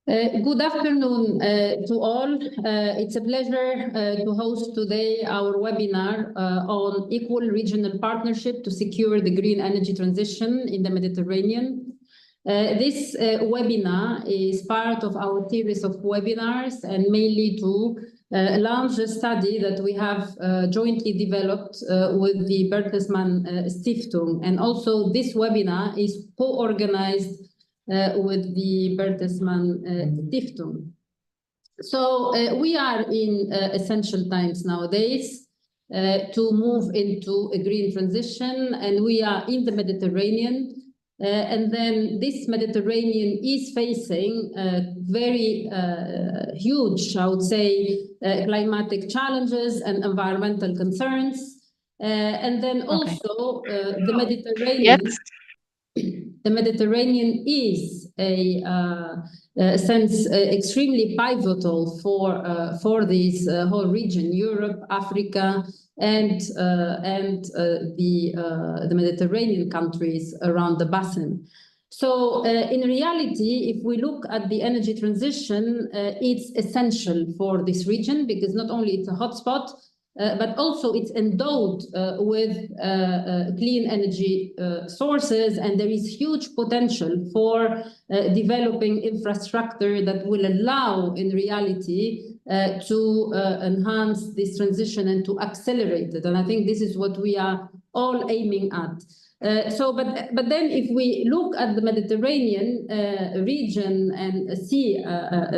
Good afternoon to all. It's a pleasure to host today our webinar on equal regional partnership to secure the green energy transition in the Mediterranean. This webinar is part of our series of webinars and mainly to launch a study that we have jointly developed with the Bertelsmann Stiftung. And also this webinar is co-organized with the Bertelsmann Stiftung. So we are in essential times nowadays to move into a green transition, and we are in the Mediterranean. And then this Mediterranean is facing very huge, I would say, climatic challenges and environmental concerns. And then also the Mediterranean. Yes. The Mediterranean is a sense extremely pivotal for this whole region, Europe, Africa, and the Mediterranean countries around the basin. So in reality, if we look at the energy transition, it's essential for this region because not only it's a hotspot, but also it's endowed with clean energy sources, and there is huge potential for developing infrastructure that will allow, in reality, to enhance this transition and to accelerate it. And I think this is what we are all aiming at. But then if we look at the Mediterranean region and see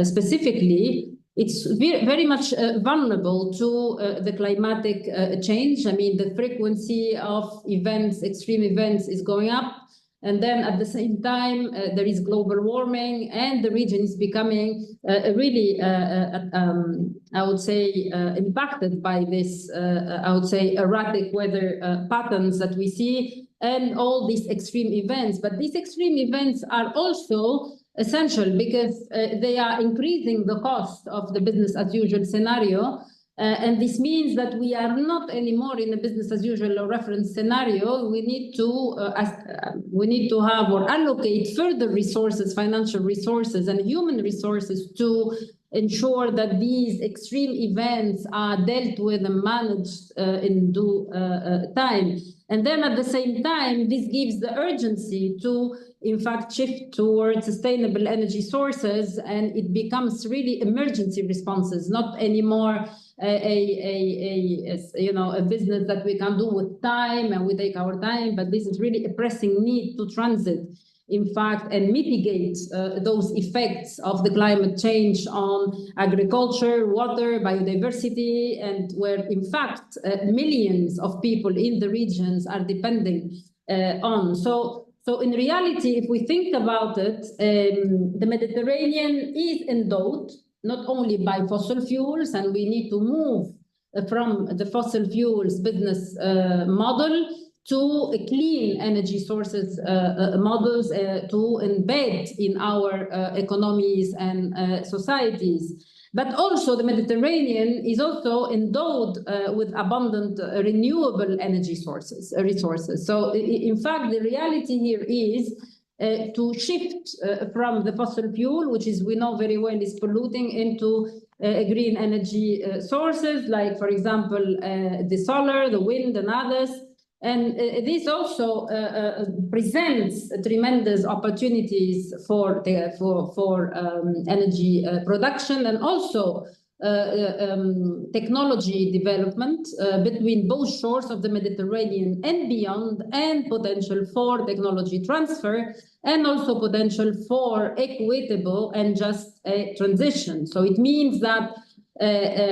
specifically, it's very much vulnerable to the climatic change. I mean, the frequency of events, extreme events, is going up. And then at the same time, there is global warming, and the region is becoming really, I would say, impacted by this, I would say, erratic weather patterns that we see, and all these extreme events. But these extreme events are also essential because they are increasing the cost of the business as usual scenario. And this means that we are not anymore in a business as usual or reference scenario. We need to have or allocate further resources, financial resources and human resources to ensure that these extreme events are dealt with and managed in due time. And then at the same time, this gives the urgency to, in fact, shift towards sustainable energy sources, and it becomes really emergency responses, not anymore a business that we can do with time and we take our time, but this is really a pressing need to transit, in fact, and mitigate those effects of the climate change on agriculture, water, biodiversity, and where, in fact, millions of people in the regions are depending on. So in reality, if we think about it, the Mediterranean is endowed not only by fossil fuels, and we need to move from the fossil fuels business model to clean energy sources models to embed in our economies and societies. But also the Mediterranean is also endowed with abundant renewable energy resources. So in fact, the reality here is to shift from the fossil fuel, which is, we know very well, is polluting, into green energy sources, like, for example, the solar, the wind, and others. And this also presents tremendous opportunities for energy production, and also technology development between both shores of the Mediterranean and beyond, and potential for technology transfer, and also potential for equitable and just transition. So it means that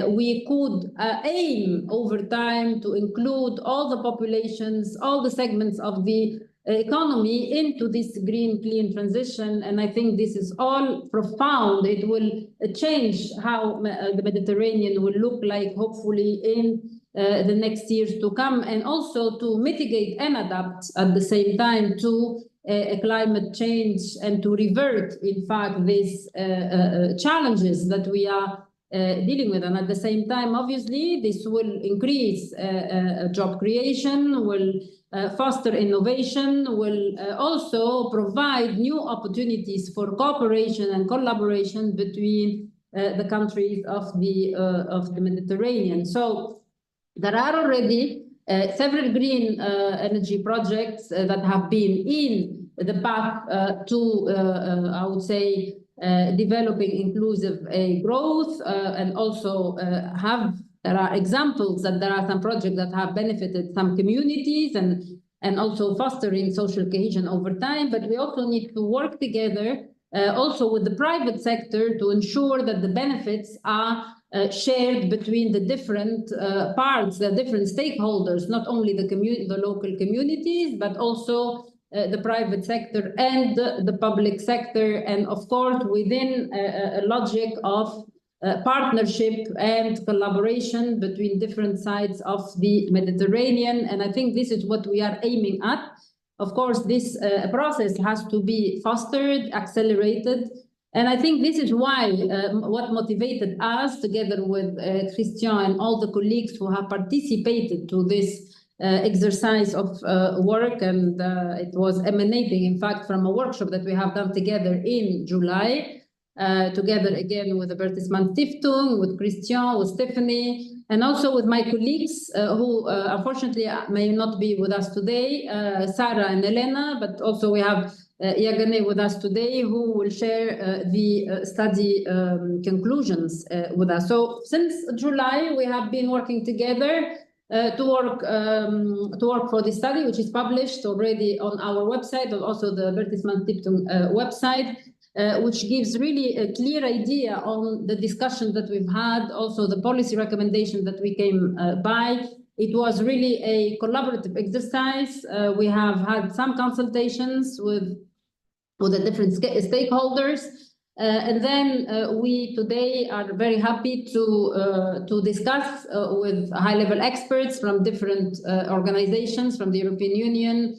we could aim over time to include all the populations, all the segments of the economy into this green, clean transition. And I think this is all profound. It will change how the Mediterranean will look like, hopefully, in the next years to come, and also to mitigate and adapt at the same time to climate change, and to revert, in fact, these challenges that we are dealing with. And at the same time, obviously, this will increase job creation, will foster innovation, will also provide new opportunities for cooperation and collaboration between the countries of the Mediterranean. So there are already several green energy projects that have been in the path to, I would say, developing inclusive growth, and also there are examples that there are some projects that have benefited some communities and also fostering social cohesion over time. But we also need to work together also with the private sector to ensure that the benefits are shared between the different parts, the different stakeholders, not only the local communities, but also the private sector and the public sector, and of course within a logic of partnership and collaboration between different sides of the Mediterranean. And I think this is what we are aiming at. Of course, this process has to be fostered, accelerated. And I think this is why what motivated us, together with Christian and all the colleagues who have participated to this exercise of work, and it was emanating, in fact, from a workshop that we have done together in July, together again with the Bertelsmann Stiftung, with Christian, with Stephanie, and also with my colleagues who unfortunately may not be with us today, Sarah and Elena, but also we have Yagane with us today, who will share the study conclusions with us. So since July, we have been working together to work for the study, which is published already on our website, but also the Bertelsmann Stiftung website, which gives really a clear idea on the discussion that we've had, also the policy recommendation that we came by. It was really a collaborative exercise. We have had some consultations with the different stakeholders. And then we today are very happy to discuss with high-level experts from different organizations, from the European Union,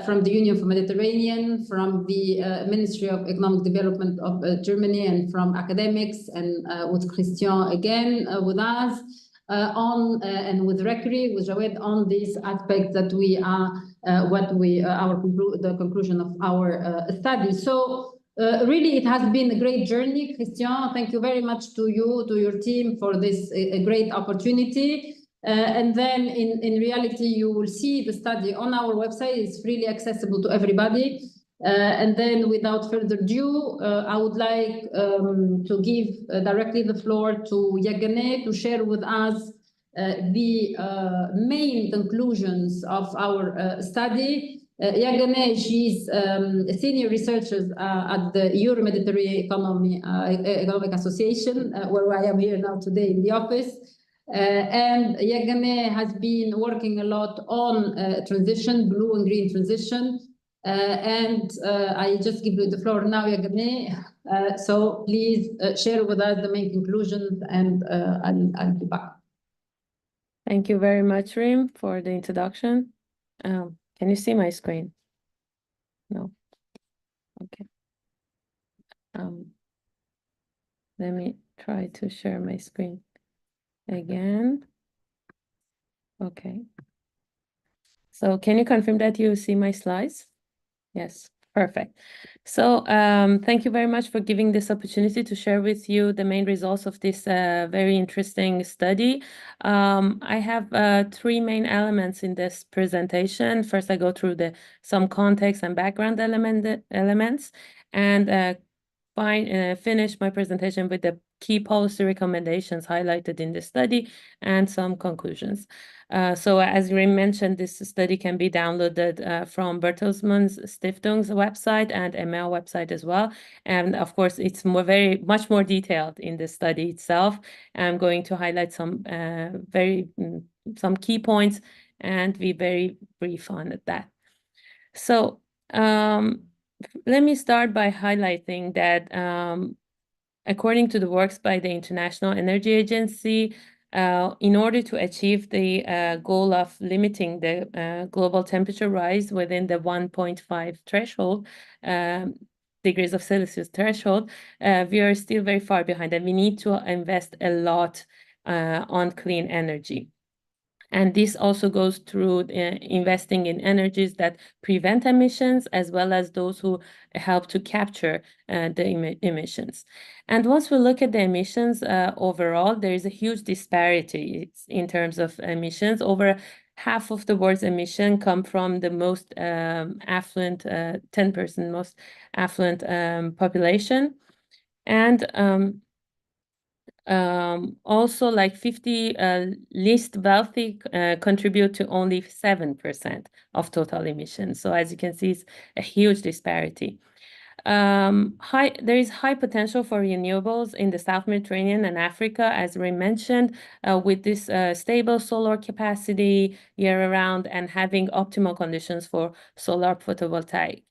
from the Union for Mediterranean, from the Ministry of Economic Development of Germany, and from academics, and with Christian again with us, and with Rekri, with Jawed, on this aspect that we are, the conclusion of our study. So really, it has been a great journey. Christian, thank you very much to you, to your team, for this great opportunity. And then in reality, you will see the study on our website. It's freely accessible to everybody. And then without further ado, I would like to give directly the floor to Yagane to share with us the main conclusions of our study. Yagane, she's a senior researcher at the Euro-Mediterranean Economic Association, where I am here now today in the office. And Yagane has been working a lot on transition, blue and green transition. And I just give you the floor now, Yagane. So please share with us the main conclusions, and I'll be back. Thank you very much, Rim, for the introduction. Can you see my screen? No. Okay. Let me try to share my screen again. Okay. So can you confirm that you see my slides? Yes, perfect. So thank you very much for giving this opportunity to share with you the main results of this very interesting study. I have three main elements in this presentation. First, I go through some context and background elements, and finish my presentation with the key policy recommendations highlighted in the study and some conclusions. So as Rim mentioned, this study can be downloaded from Bertelsmann Stiftung's website and EMEA website as well. And of course, it's much more detailed in the study itself. I'm going to highlight some key points and be very brief on that. So let me start by highlighting that according to the works by the International Energy Agency, in order to achieve the goal of limiting the global temperature rise within the 1.5 threshold, degrees of Celsius threshold, we are still very far behind, and we need to invest a lot on clean energy. And this also goes through investing in energies that prevent emissions, as well as those who help to capture the emissions. And once we look at the emissions overall, there is a huge disparity in terms of emissions. Over half of the world's emission come from the most affluent, 10% most affluent population. And also like 50 least wealthy contribute to only 7% of total emissions. So as you can see, it's a huge disparity. There is high potential for renewables in the South Mediterranean and Africa, as we mentioned, with this stable solar capacity year-round and having optimal conditions for solar photovoltaic.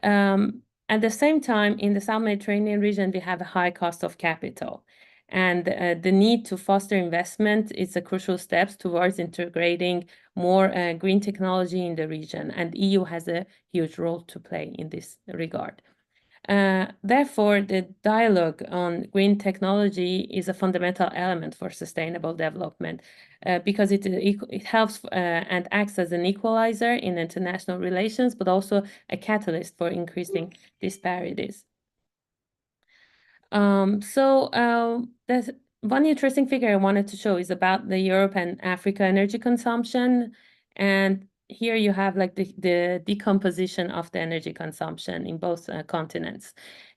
At the same time, in the South Mediterranean region, we have a high cost of capital. And the need to foster investment is a crucial step towards integrating more green technology in the region. And EU has a huge role to play in this regard. Therefore, the dialogue on green technology is a fundamental element for sustainable development because it helps and acts as an equalizer in international relations, but also a catalyst for increasing disparities. There's one interesting figure I wanted to show is about the Europe and Africa energy consumption. And here you have like the decomposition of the energy consumption in both continents.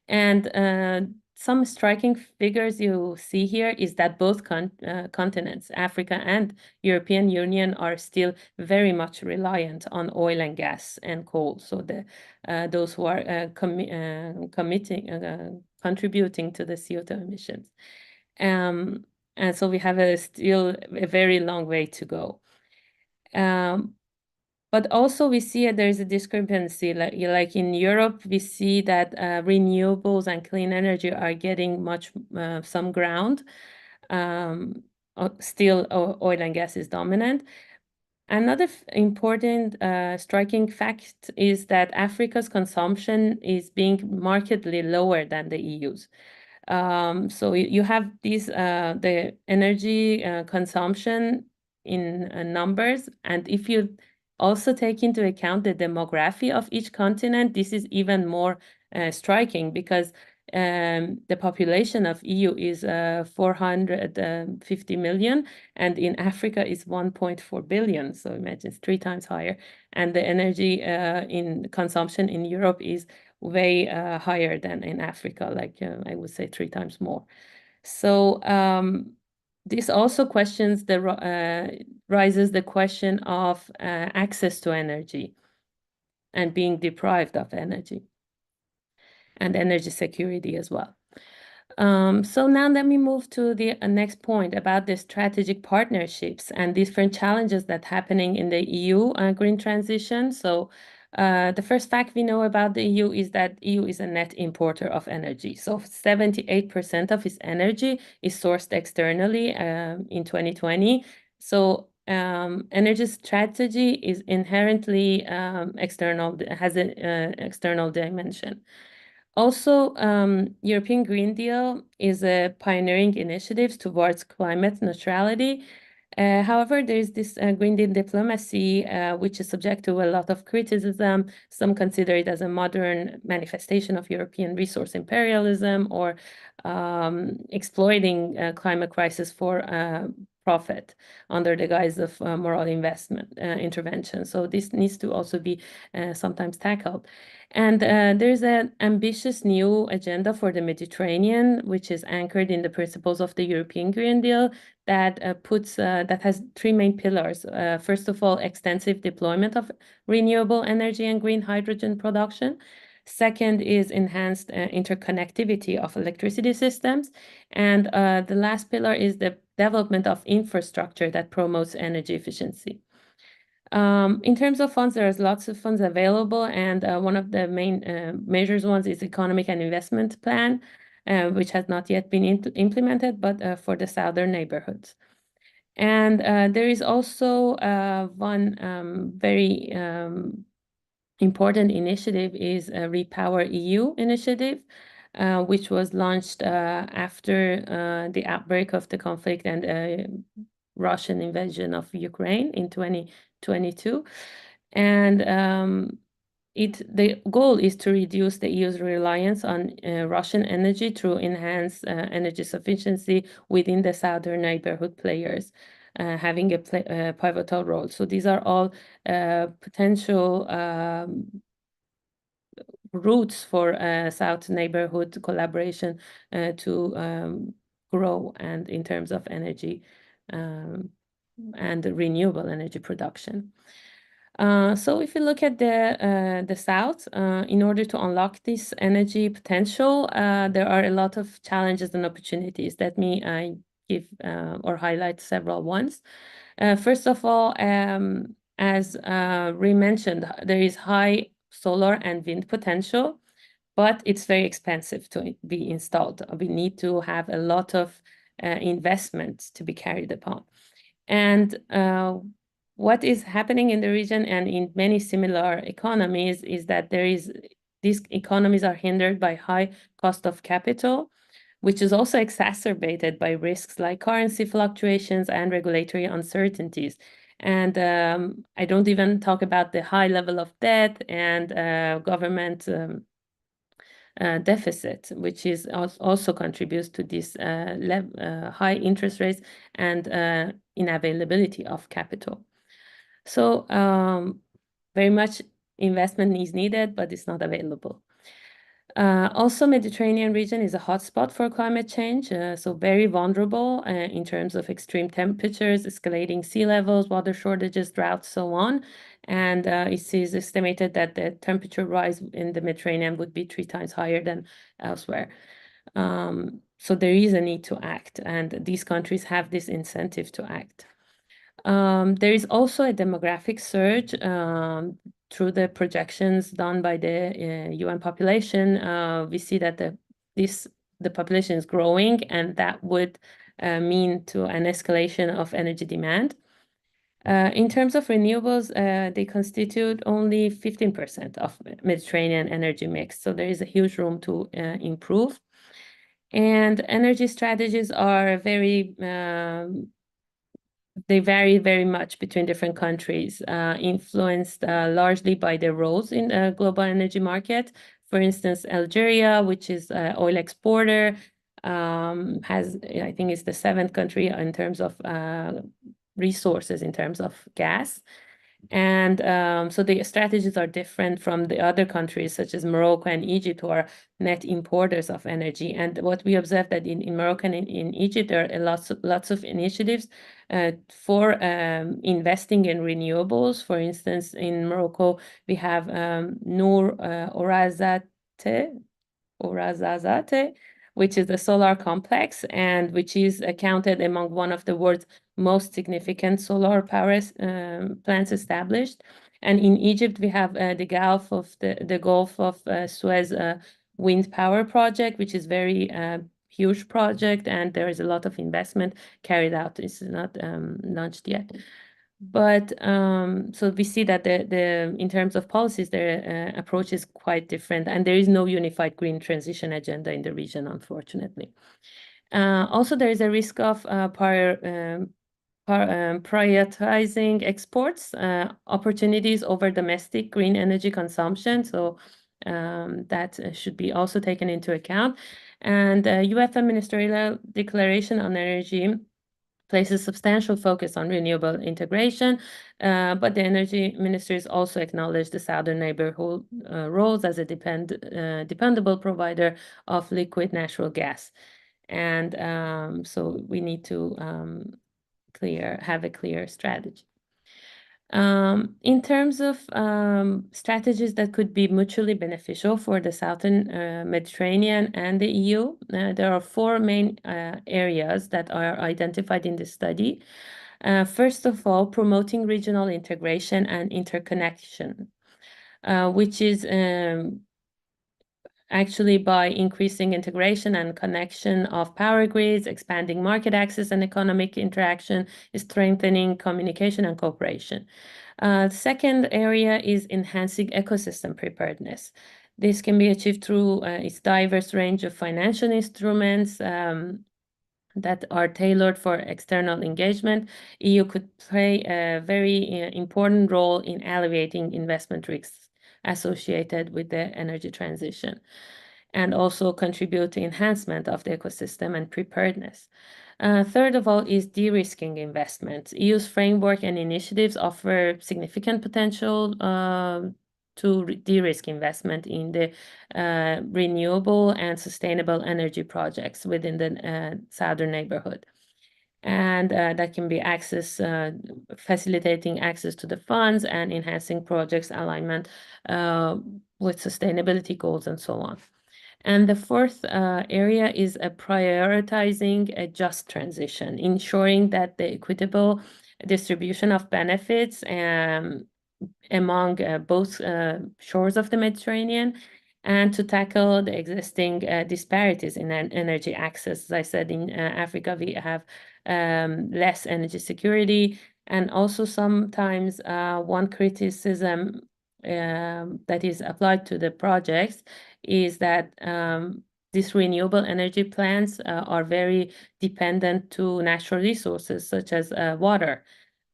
And some striking figures you see here is that both continents, Africa and European Union, are still very much reliant on oil and gas and coal. So those who are contributing to the CO2 emissions. And so we have still a very long way to go. But also we see there's a discrepancy, like in Europe, we see that renewables and clean energy are getting some ground. Still oil and gas is dominant. Another important striking fact is that Africa's consumption is being markedly lower than the EU's. So you have the energy consumption in numbers, and if you also take into account the demography of each continent, this is even more striking because the population of EU is 450 million, and in Africa is 1.4 billion. So imagine it's 3 times higher. And the energy in consumption in Europe is way higher than in Africa, like I would say 3 times more. So this also raises the question of access to energy and being deprived of energy and energy security as well. So now let me move to the next point about the strategic partnerships and different challenges that are happening in the EU green transition. So the first fact we know about the EU is that EU is a net importer of energy. So 78% of its energy is sourced externally in 2020. So energy strategy is inherently external, has an external dimension. Also, European Green Deal is a pioneering initiative towards climate neutrality. However, there is this Green Deal diplomacy, which is subject to a lot of criticism. Some consider it as a modern manifestation of European resource imperialism or exploiting climate crisis for profit under the guise of moral investment intervention. So this needs to also be sometimes tackled. And there's an ambitious new agenda for the Mediterranean, which is anchored in the principles of the European Green Deal that has 3 main pillars. First of all, extensive deployment of renewable energy and green hydrogen production. Second is enhanced interconnectivity of electricity systems. And the last pillar is the development of infrastructure that promotes energy efficiency. In terms of funds, there's lots of funds available, and one of the main measures ones is economic and investment plan, which has not yet been implemented, but for the Southern Neighbourhoods. And there is also one very important initiative is a Repower EU initiative, which was launched after the outbreak of the conflict and Russian invasion of Ukraine in 2022. And the goal is to reduce the EU's reliance on Russian energy through enhanced energy sufficiency within the Southern Neighbourhood players, having a pivotal role. So these are all potential routes for South Neighbourhood collaboration to grow, and in terms of energy and renewable energy production. So if you look at the South, in order to unlock this energy potential, there are a lot of challenges and opportunities. Let me give or highlight several ones. First of all, as Ree mentioned, there is high solar and wind potential, but it's very expensive to be installed. We need to have a lot of investment to be carried upon. And what is happening in the region and in many similar economies is that these economies are hindered by high cost of capital, which is also exacerbated by risks like currency fluctuations and regulatory uncertainties. And I don't even talk about the high level of debt and government deficit, which is also contributes to this high interest rates and unavailability of capital. So very much investment is needed, but it's not available. Also, Mediterranean region is a hotspot for climate change, so very vulnerable in terms of extreme temperatures, escalating sea levels, water shortages, droughts, so on. And it is estimated that the temperature rise in the Mediterranean would be 3 times higher than elsewhere. So there is a need to act, and these countries have this incentive to act. There is also a demographic surge through the projections done by the UN population. We see that the population is growing, and that would mean to an escalation of energy demand. In terms of renewables, they constitute only 15% of Mediterranean energy mix, so there is a huge room to improve. And energy strategies are they vary very much between different countries, influenced largely by their roles in the global energy market. For instance, Algeria, which is an oil exporter, has, I think it's the 7th country in terms of resources, in terms of gas. And so the strategies are different from the other countries, such as Morocco and Egypt, who are net importers of energy. And what we observe that in Morocco and in Egypt, there are lots of initiatives for investing in renewables. For instance, in Morocco, we have Noor Ouarzazate, which is the solar complex, and which is counted among one of the world's most significant solar power plants established. And in Egypt, we have the Gulf of Suez wind power project, which is very huge project, and there is a lot of investment carried out. It's not launched yet. But so we see that in terms of policies, their approach is quite different, and there is no unified green transition agenda in the region, unfortunately. Also, there is a risk of prioritizing exports opportunities over domestic green energy consumption. So that should be also taken into account. And UEFA Ministerial Declaration on Energy places substantial focus on renewable integration, but the energy ministries also acknowledge the Southern Neighbourhood roles as a dependable provider of liquid natural gas. And so we need to have a clear strategy. In terms of strategies that could be mutually beneficial for the Southern Mediterranean and the EU, there are 4 main areas that are identified in this study. First of all, promoting regional integration and interconnection, which is actually by increasing integration and connection of power grids, expanding market access and economic interaction, strengthening communication and cooperation. The second area is enhancing ecosystem preparedness. This can be achieved through its diverse range of financial instruments, that are tailored for external engagement, EU could play a very important role in alleviating investment risks associated with the energy transition, and also contribute to enhancement of the ecosystem and preparedness. Third of all is de-risking investments. EU's framework and initiatives offer significant potential to de-risk investment in the renewable and sustainable energy projects within the Southern Neighbourhood. And that can be facilitating access to the funds and enhancing projects' alignment with sustainability goals and so on. And the fourth area is prioritizing a just transition, ensuring that the equitable distribution of benefits among both shores of the Mediterranean, and to tackle the existing disparities in energy access. As I said, in Africa, we have less energy security, and also sometimes one criticism that is applied to the projects is that these renewable energy plants are very dependent to natural resources such as water.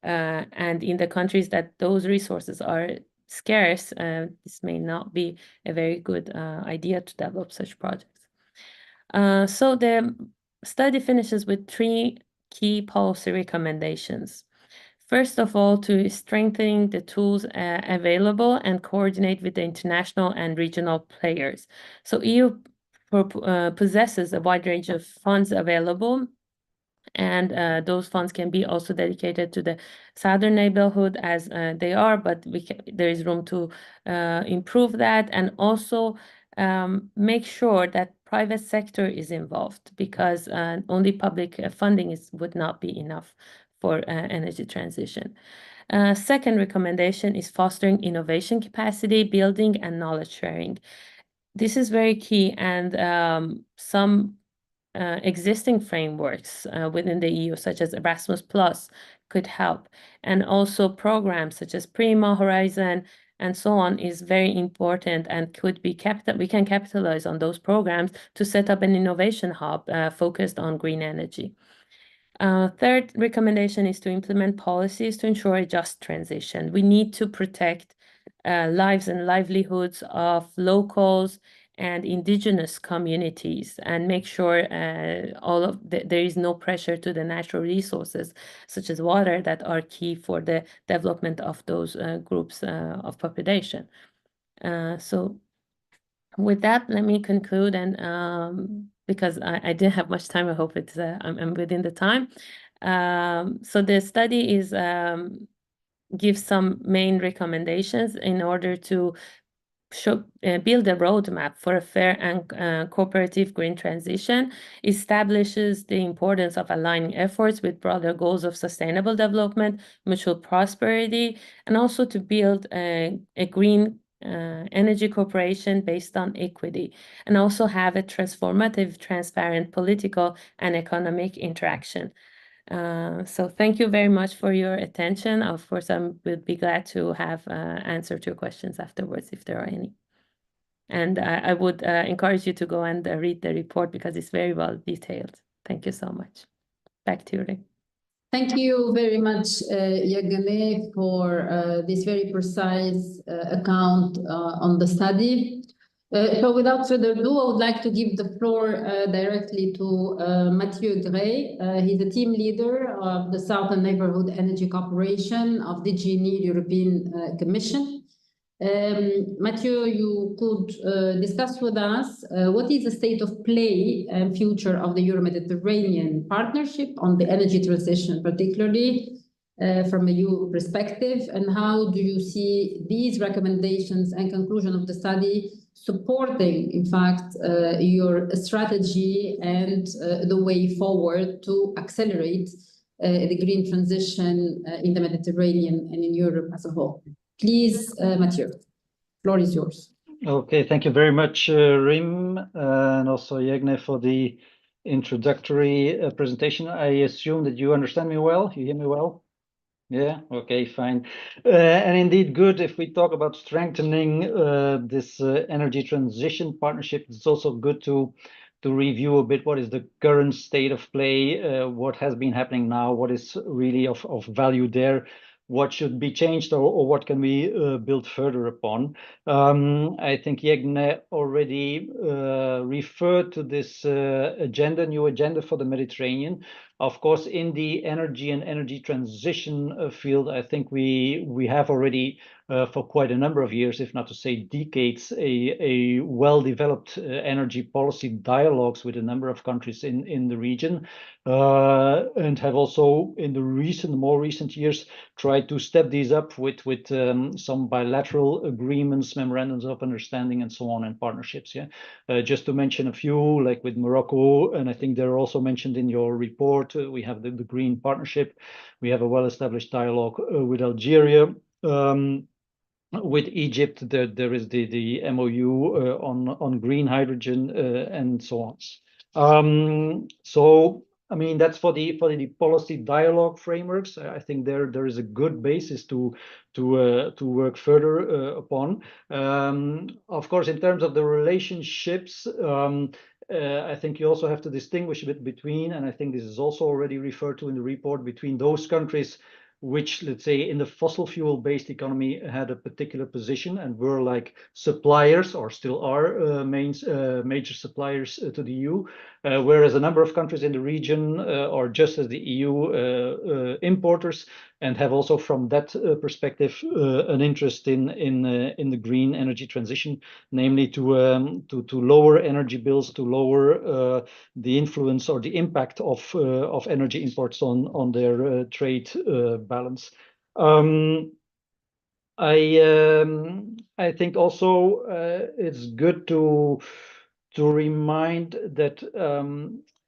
And in the countries that those resources are scarce, this may not be a very good idea to develop such projects. So the study finishes with 3 key policy recommendations. First of all, to strengthen the tools available and coordinate with the international and regional players. So EU possesses a wide range of funds available, and those funds can be also dedicated to the Southern Neighbourhood as they are, but there is room to improve that, and also make sure that private sector is involved, because only public funding would not be enough for energy transition. Second recommendation is fostering innovation capacity building and knowledge sharing. This is very key, and some existing frameworks within the EU, such as Erasmus Plus, could help. And also programs such as Prima, Horizon, and so on is very important, and could be we can capitalize on those programs to set up an innovation hub focused on green energy. Third recommendation is to implement policies to ensure a just transition. We need to protect lives and livelihoods of locals and indigenous communities, and make sure there is no pressure to the natural resources such as water that are key for the development of those groups of population. So with that, let me conclude, and because I didn't have much time, I hope I'm within the time. So the study gives some main recommendations in order to build a roadmap for a fair and cooperative green transition, establishes the importance of aligning efforts with broader goals of sustainable development, mutual prosperity, and also to build a green energy cooperation based on equity, and also have a transformative, transparent political and economic interaction. So thank you very much for your attention. Of course, I would be glad to have answer to your questions afterwards if there are any. And I would encourage you to go and read the report, because it's very well detailed. Thank you so much. Back to you, Ray. Thank you very much, Yagane, for this very precise account on the study. So without further ado, I would like to give the floor directly to Mathieu Gray. He's the team leader of the Southern Neighbourhood Energy Corporation of DG NEED European Commission. Mathieu, you could discuss with us what is the state of play and future of the Euro-Mediterranean partnership on the energy transition, particularly from a EU perspective, and how do you see these recommendations and conclusion of the study supporting, in fact, your strategy and the way forward to accelerate the green transition in the Mediterranean and in Europe as a whole? Please, Mathieu, floor is yours. Okay, thank you very much, Rim, and also Yegne for the introductory presentation. I assume that you understand me well, you hear me well? Yeah, okay, fine. And indeed, good. If we talk about strengthening this energy transition partnership, it's also good to review a bit what is the current state of play, what has been happening now, what is really of value there, what should be changed, or what can we build further upon. I think Yegne already referred to this new agenda for the Mediterranean. Of course, in the energy and energy transition field, I think we have already for quite a number of years, if not to say decades, a well-developed energy policy dialogues with a number of countries in the region, and have also in the more recent years tried to step these up with some bilateral agreements, memorandums of understanding, and so on, and partnerships. Yeah, just to mention a few, like with Morocco, and I think they're also mentioned in your report. We have the Green Partnership. We have a well-established dialogue with Algeria. With Egypt, there is the MOU on green hydrogen and so on. So I mean, that's for the policy dialogue frameworks. I think there is a good basis to work further upon. Of course, in terms of the relationships, I think you also have to distinguish a bit between, and I think this is also already referred to in the report, between those countries which, let's say, in the fossil fuel-based economy had a particular position and were like suppliers, or still are major suppliers to the EU, whereas a number of countries in the region are just as the EU importers, and have also from that perspective an interest in the green energy transition, namely to lower energy bills, to lower the influence or the impact of energy imports on their trade balance. I think also it's good to remind that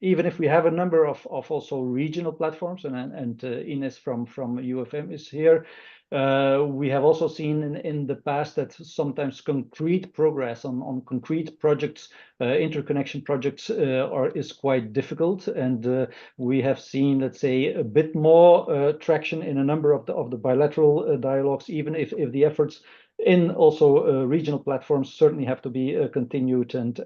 even if we have a number of also regional platforms, and Ines from UFM is here, we have also seen in the past that sometimes concrete progress on concrete projects, interconnection projects, is quite difficult, and we have seen, let's say, a bit more traction in a number of the bilateral dialogues, even if the efforts in also regional platforms certainly have to be continued and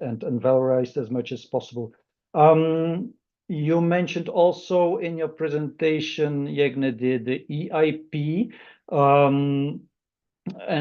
valorized as much as possible. You mentioned also in your presentation, Yegne, the EIP, and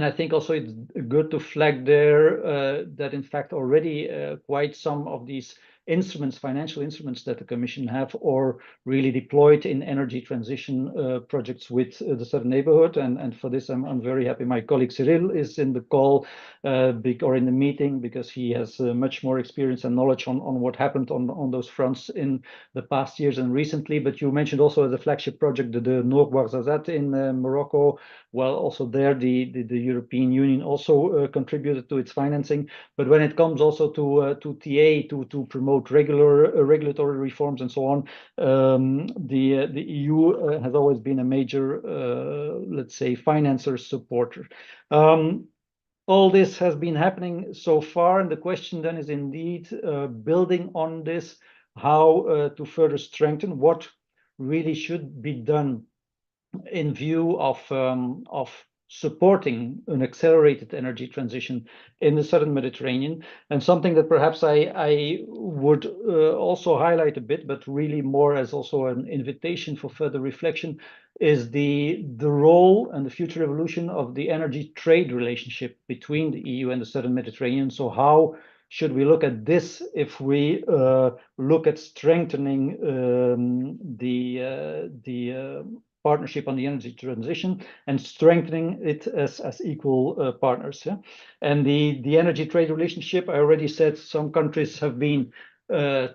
I think also it's good to flag there that in fact already quite some of these instruments, financial instruments that the Commission have, or really deployed in energy transition projects with the Southern Neighbourhood, and for this I'm very happy. My colleague Cyril is in the call or in the meeting, because he has much more experience and knowledge on what happened on those fronts in the past years and recently. But you mentioned also as a flagship project the Noor Ouarzazate in Morocco. Well, also there the European Union also contributed to its financing. But when it comes also to TA to promote regulatory reforms and so on, the EU has always been a major, let's say, financer supporter. All this has been happening so far, and the question then is indeed building on this, how to further strengthen what really should be done in view of supporting an accelerated energy transition in the Southern Mediterranean. And something that perhaps I would also highlight a bit, but really more as also an invitation for further reflection, is the role and the future evolution of the energy trade relationship between the EU and the Southern Mediterranean. So how should we look at this if we look at strengthening the partnership on the energy transition and strengthening it as equal partners? Yeah? And the energy trade relationship, I already said, some countries have been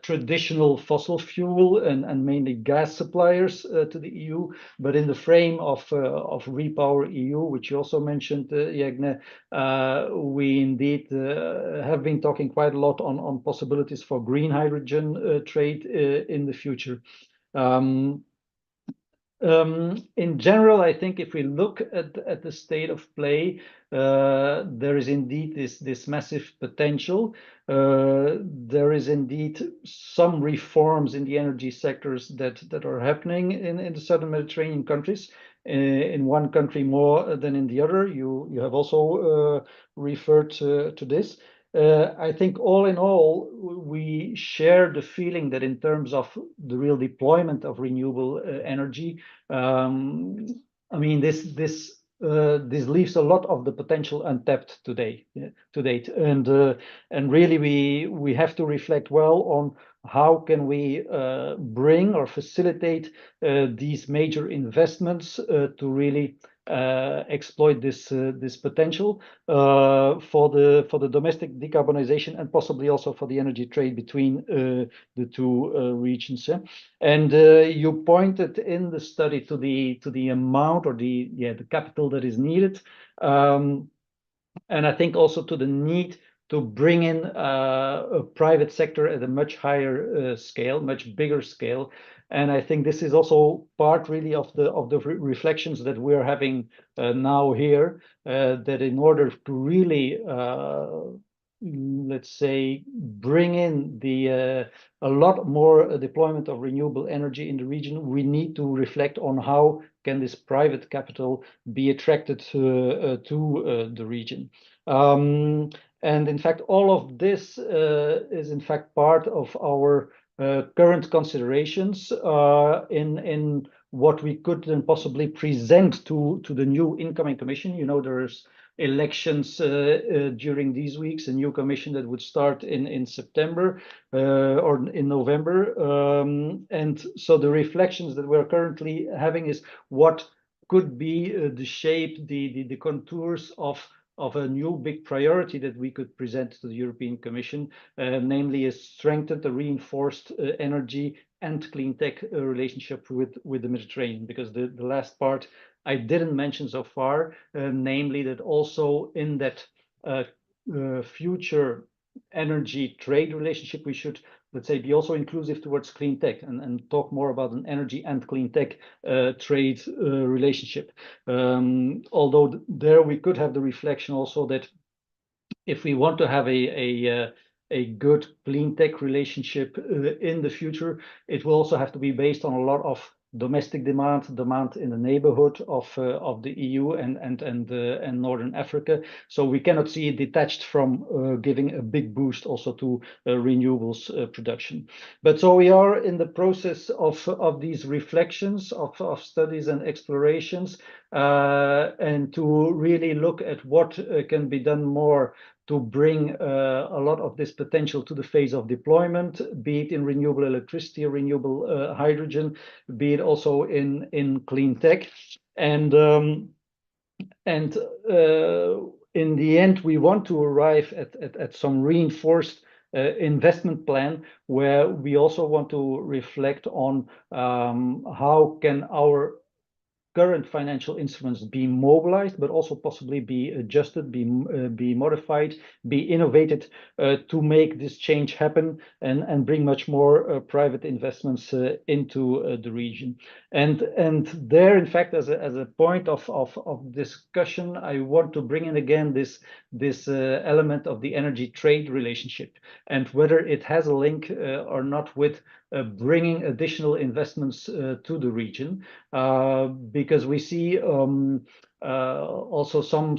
traditional fossil fuel and mainly gas suppliers to the EU, but in the frame of Repower EU, which you also mentioned, Yegne, we indeed have been talking quite a lot on possibilities for green hydrogen trade in the future. In general, I think if we look at the state of play, there is indeed this massive potential. There is indeed some reforms in the energy sectors that are happening in the Southern Mediterranean countries. In one country more than in the other. You have also referred to this. I think all in all, we share the feeling that in terms of the real deployment of renewable energy, I mean, this leaves a lot of the potential untapped to date, and really we have to reflect well on how can we bring or facilitate these major investments to really exploit this potential for the domestic decarbonization and possibly also for the energy trade between the two regions. And you pointed in the study to the amount or the capital that is needed, and I think also to the need to bring in a private sector at a much higher scale, much bigger scale. And I think this is also part really of the reflections that we're having now here, that in order to really let's say bring in a lot more deployment of renewable energy in the region, we need to reflect on how can this private capital be attracted to the region. And in fact, all of this is in fact part of our current considerations in what we could then possibly present to the new incoming commission. You know, there's elections during these weeks, a new commission that would start in September or in November. And so the reflections that we're currently having is what could be the shape, the contours of a new big priority that we could present to the European Commission, namely a strengthened, a reinforced energy and clean tech relationship with the Mediterranean, because the last part I didn't mention so far, namely that also in that future energy trade relationship, we should, let's say, be also inclusive towards clean tech and talk more about an energy and clean tech trade relationship. Although there we could have the reflection also that if we want to have a good clean tech relationship in the future, it will also have to be based on a lot of domestic demand in the neighborhood of the EU and Northern Africa. So we cannot see it detached from giving a big boost also to renewables production. But so we are in the process of these reflections, of studies and explorations, and to really look at what can be done more to bring a lot of this potential to the phase of deployment, be it in renewable electricity, renewable hydrogen, be it also in clean tech. And in the end, we want to arrive at some reinforced investment plan where we also want to reflect on how can our current financial instruments be mobilized, but also possibly be adjusted, be modified, be innovated to make this change happen and bring much more private investments into the region. And there, in fact, as a point of discussion, I want to bring in again this element of the energy trade relationship and whether it has a link or not with bringing additional investments to the region, because we see also some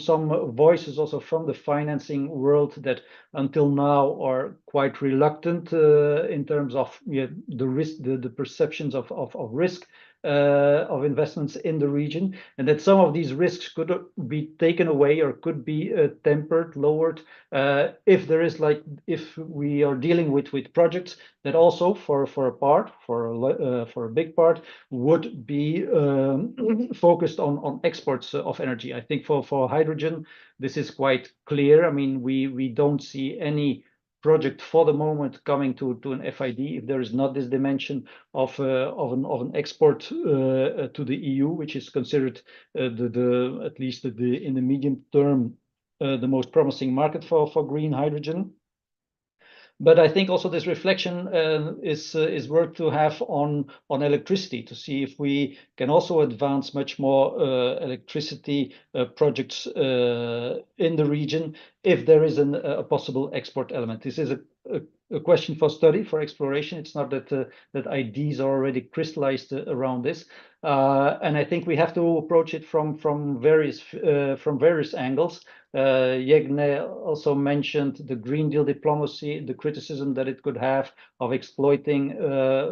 voices also from the financing world that until now are quite reluctant in terms of the risk, the perceptions of risk of investments in the region, and that some of these risks could be taken away or could be tempered, lowered, if there is if we are dealing with projects that also for a big part would be focused on exports of energy. I think for hydrogen this is quite clear. I mean, we don't see any project for the moment coming to an FID if there is not this dimension of an export to the EU, which is considered at least in the medium term the most promising market for green hydrogen. But I think also this reflection is work to have on electricity, to see if we can also advance much more electricity projects in the region if there is a possible export element. This is a question for study, for exploration. It's not that that ideas are already crystallized around this. And I think we have to approach it from various angles. Yegne also mentioned the Green Deal diplomacy, the criticism that it could have of exploiting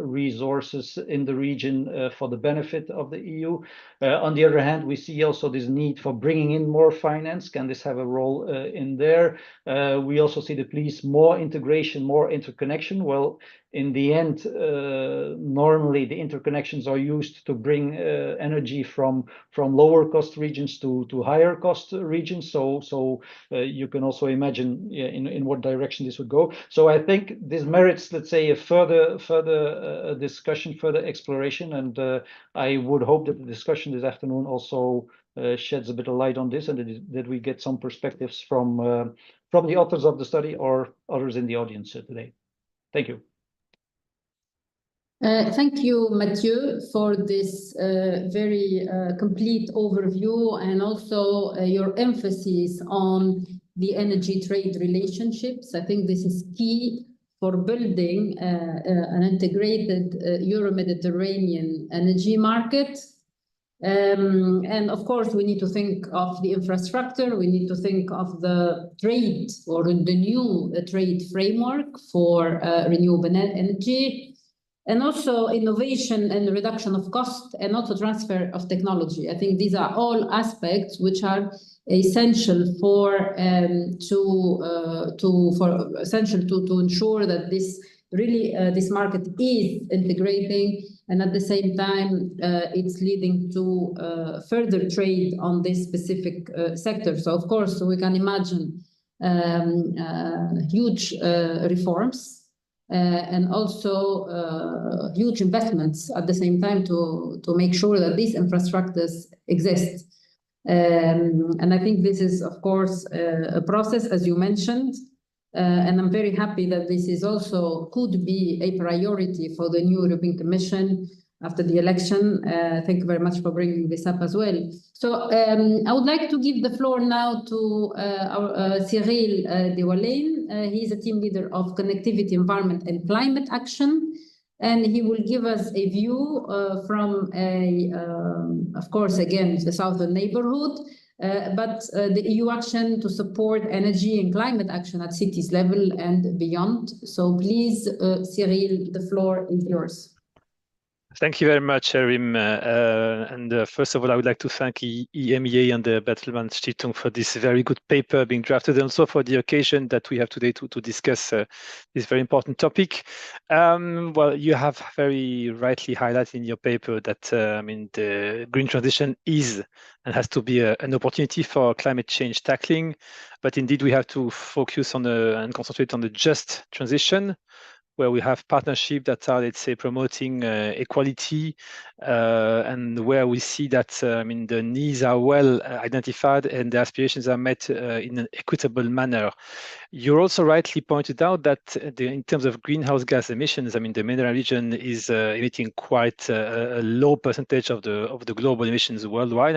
resources in the region for the benefit of the EU. On the other hand, we see also this need for bringing in more finance. Can this have a role in there? We also see the please more integration, more interconnection. Well, in the end, normally the interconnections are used to bring energy from lower cost regions to higher cost regions. So you can also imagine in what direction this would go. So I think this merits, let's say, a further discussion, further exploration, and I would hope that the discussion this afternoon also sheds a bit of light on this, and that we get some perspectives from the authors of the study or others in the audience today. Thank you. Thank you, Mathieu, for this very complete overview, and also your emphasis on the energy trade relationships. I think this is key for building an integrated Euro-Mediterranean energy market. And of course, we need to think of the infrastructure, we need to think of the trade or the new trade framework for renewable energy, and also innovation and reduction of cost, and also transfer of technology. I think these are all aspects which are essential to ensure that this market is integrating, and at the same time it's leading to further trade on this specific sector. So of course we can imagine huge reforms. And also huge investments at the same time to make sure that these infrastructures exist. And I think this is, of course, a process, as you mentioned, and I'm very happy that this is also could be a priority for the new European Commission after the election. Thank you very much for bringing this up as well. So I would like to give the floor now to our Cyril Dewalaine. He's a team leader of Connectivity, Environment and Climate Action. And he will give us a view from, of course, again, the Southern Neighbourhood, but the EU action to support energy and climate action at cities level and beyond. So please, Cyril, the floor is yours. Thank you very much, Rim. First of all, I would like to thank EMEA and the Bertelsmann Stiftung for this very good paper being drafted, and also for the occasion that we have today to discuss this very important topic. Well, you have very rightly highlighted in your paper that the green transition is and has to be an opportunity for climate change tackling, but indeed we have to focus on and concentrate on the just transition, where we have partnerships that are, let's say, promoting equality, and where we see that the needs are well identified and the aspirations are met in an equitable manner. You also rightly pointed out that in terms of greenhouse gas emissions, the MENA region is emitting quite a low percentage of the global emissions worldwide.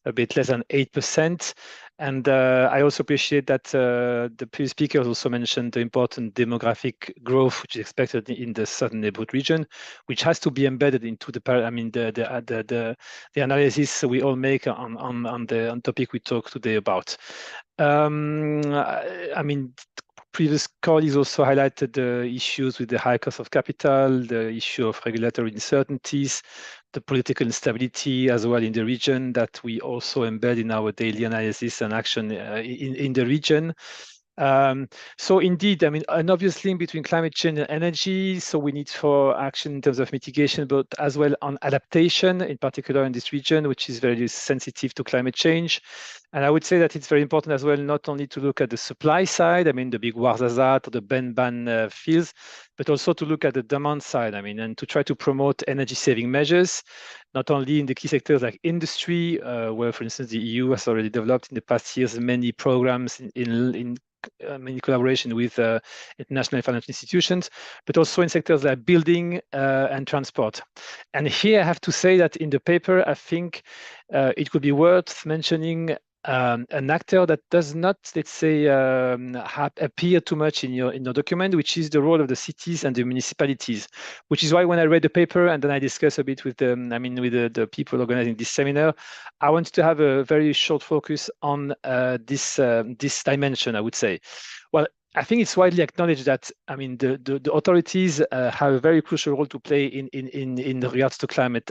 A bit less than 8%. And I also appreciate that the previous speakers also mentioned the important demographic growth which is expected in the Southern Neighbourhood region, which has to be embedded into the analysis we all make on the topic we talk today about. Previous colleagues also highlighted the issues with the high cost of capital, the issue of regulatory uncertainties, the political instability as well in the region that we also embed in our daily analysis and action in the region. So indeed, an obvious link between climate change and energy. So we need for action in terms of mitigation, but as well on adaptation, in particular in this region, which is very sensitive to climate change. And I would say that it's very important as well, not only to look at the supply side, the big Ouarzazate or the Benban fields, but also to look at the demand side, and to try to promote energy saving measures, not only in the key sectors like industry, where, for instance, the EU has already developed in the past years many programs in collaboration with international financial institutions, but also in sectors like building and transport. And here I have to say that in the paper, I think it could be worth mentioning an actor that does not, let's say, appear too much in your document, which is the role of the cities and the municipalities. Which is why when I read the paper and then I discussed a bit with the people organizing this seminar, I wanted to have a very short focus on this dimension, I would say. Well, I think it's widely acknowledged that the authorities have a very crucial role to play in regards to climate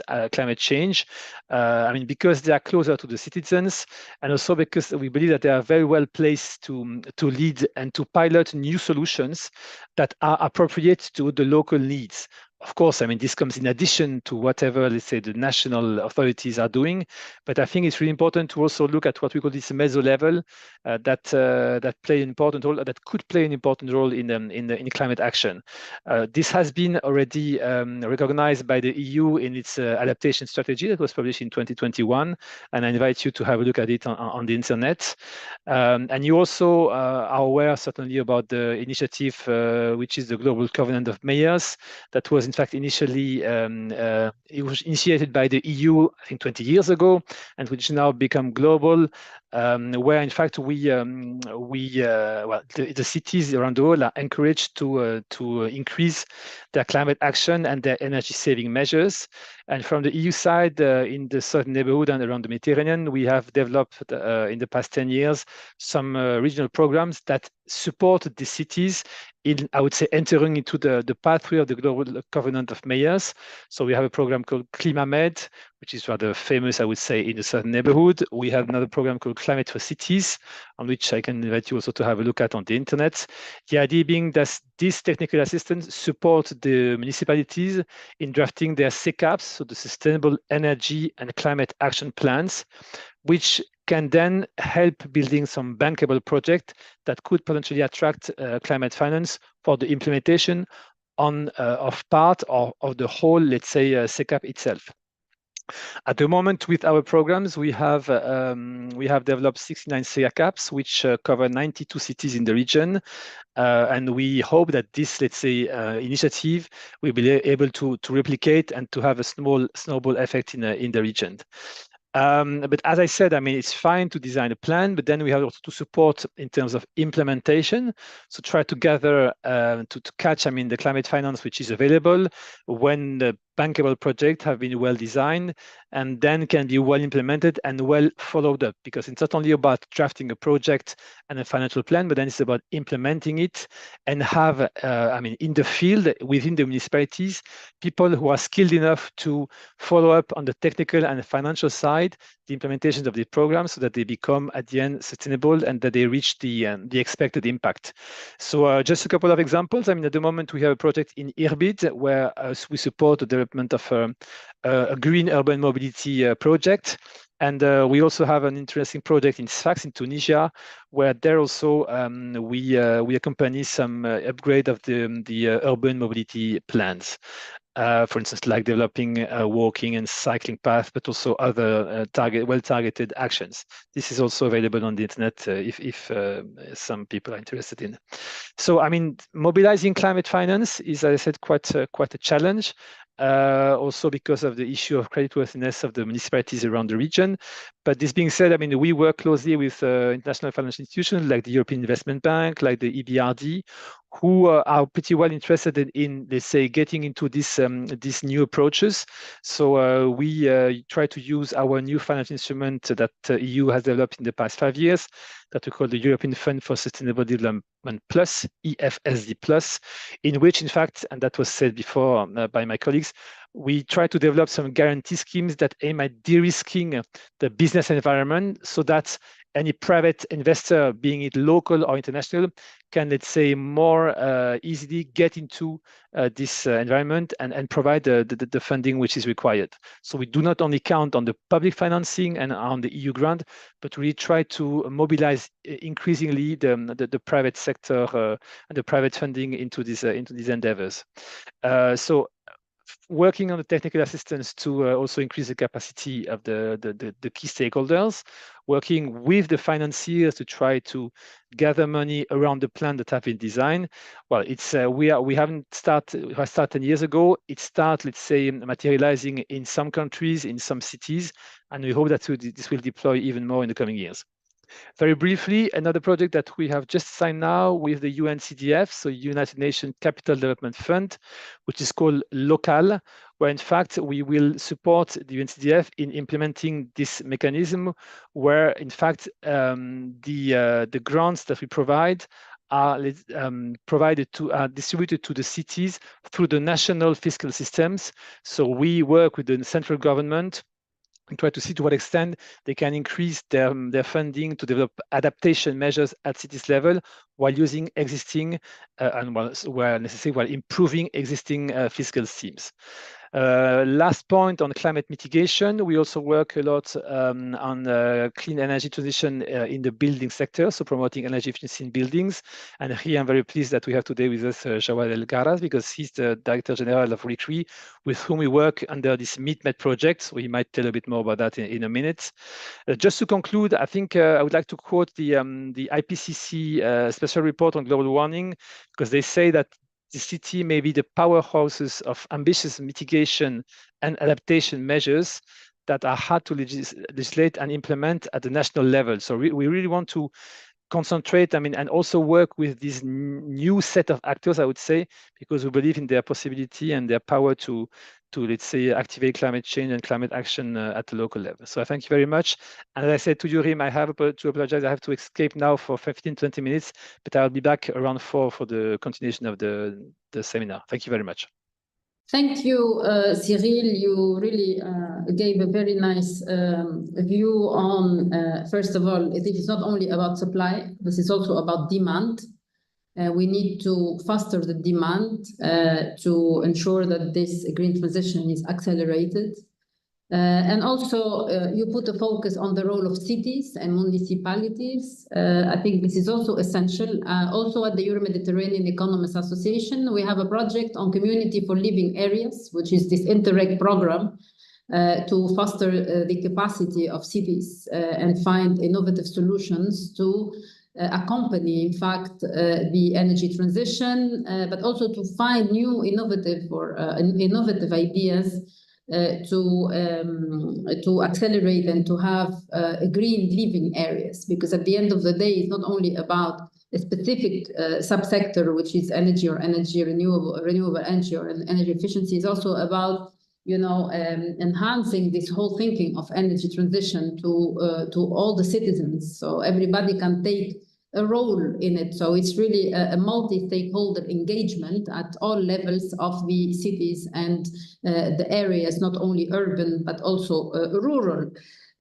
change. Because they are closer to the citizens, and also because we believe that they are very well placed to lead and to pilot new solutions that are appropriate to the local needs. Of course, this comes in addition to whatever, let's say, the national authorities are doing. But I think it's really important to also look at what we call this meso level that play an important role, that could play an important role in climate action. This has been already recognized by the EU in its adaptation strategy that was published in 2021, and I invite you to have a look at it on the internet. And you also are aware certainly about the initiative, which is the Global Covenant of Mayors, that was in fact initially it was initiated by the EU, I think 20 years ago, and which now become global, where in fact the cities around the world are encouraged to increase their climate action and their energy saving measures. And from the EU side, in the Southern Neighbourhood and around the Mediterranean, we have developed in the past 10 years some regional programs that support the cities in, I would say, entering into the pathway of the Global Covenant of Mayors. So we have a program called ClimaMed, which is rather famous, I would say, in the Southern Neighbourhood. We have another program called Climate for Cities, on which I can invite you also to have a look at on the internet. The idea being that this technical assistance support the municipalities in drafting their SECAPs, so the Sustainable Energy and Climate Action Plans, which can then help building some bankable project that could potentially attract climate finance for the implementation of part of the whole, let's say, SECAP itself. At the moment, with our programs, we have developed 69 SECAPs, which cover 92 cities in the region, and we hope that this, let's say, initiative will be able to replicate and to have a small snowball effect in the region. But as I said, it's fine to design a plan, but then we have also to support in terms of implementation. So try to gather, to catch, the climate finance which is available when the bankable projects have been well designed and then can be well implemented and well followed up, because it's not only about drafting a project and a financial plan, but then it's about implementing it and have, in the field, within the municipalities, people who are skilled enough to follow up on the technical and the financial side, the implementation of the program, so that they become at the end sustainable and that they reach the expected impact. So just a couple of examples. At the moment we have a project in Irbid where we support the development of a green urban mobility project. And we also have an interesting project in Sfax in Tunisia, where there also we accompany some upgrade of the urban mobility plans. For instance, like developing walking and cycling paths, but also other well-targeted actions. This is also available on the internet if some people are interested in. So, mobilizing climate finance is, as I said, quite a challenge. Also because of the issue of creditworthiness of the municipalities around the region. But this being said, we work closely with international financial institutions like the European Investment Bank, like the EBRD, who are pretty well interested in, let's say, getting into these new approaches. So we try to use our new financial instrument that EU has developed in the past 5 years, that we call the European Fund for Sustainable Development Plus, EFSD Plus, in which, in fact, and that was said before by my colleagues, we try to develop some guarantee schemes that aim at de-risking the business environment so that any private investor, being it local or international, can, let's say, more easily get into this environment and provide the funding which is required. So we do not only count on the public financing and on the EU grant, but we try to mobilize increasingly the private sector and the private funding into these endeavors. So working on the technical assistance to also increase the capacity of the key stakeholders, working with the financiers to try to gather money around the plan that have been designed. Well, it's we haven't started 10 years ago. It started, let's say, materializing in some countries, in some cities, and we hope that this will deploy even more in the coming years. Very briefly, another project that we have just signed now with the UNCDF, so United Nations Capital Development Fund, which is called Local, where in fact we will support the UNCDF in implementing this mechanism, where in fact the grants that we provide are distributed to the cities through the national fiscal systems. So we work with the central government and try to see to what extent they can increase their funding to develop adaptation measures at cities level while using existing and where necessary, while improving existing fiscal schemes. Last point on climate mitigation, we also work a lot on clean energy transition in the building sector, so promoting energy efficiency in buildings. And here I'm very pleased that we have today with us Jawad El-Garaz, because he's the Director General of RICRI, with whom we work under this MeetMed project. So he might tell a bit more about that in a minute. Just to conclude, I think I would like to quote the IPCC special report on global warming, because they say that the city may be the powerhouses of ambitious mitigation and adaptation measures that are hard to legislate and implement at the national level. So we really want to concentrate, and also work with this new set of actors, I would say, because we believe in their possibility and their power to let's say, activate climate change and climate action at the local level. So I thank you very much. And as I said to you, Rim, I have to apologize. I have to escape now for 15-20 minutes, but I'll be back around 4 for the continuation of the seminar. Thank you very much. Thank you, Cyril. You really gave a very nice view on, first of all, it is not only about supply, this is also about demand. We need to foster the demand to ensure that this green transition is accelerated. And also, you put a focus on the role of cities and municipalities. I think this is also essential. Also at the Euro-Mediterranean Economists Association, we have a project on community for living areas, which is this Interreg program to foster the capacity of cities and find innovative solutions to accompany, in fact, the energy transition, but also to find new innovative ideas to accelerate and to have green living areas. Because at the end of the day, it's not only about a specific subsector, which is energy or renewable energy or energy efficiency. It's also about enhancing this whole thinking of energy transition to all the citizens, so everybody can take a role in it. So it's really a multi-stakeholder engagement at all levels of the cities and the areas, not only urban, but also rural.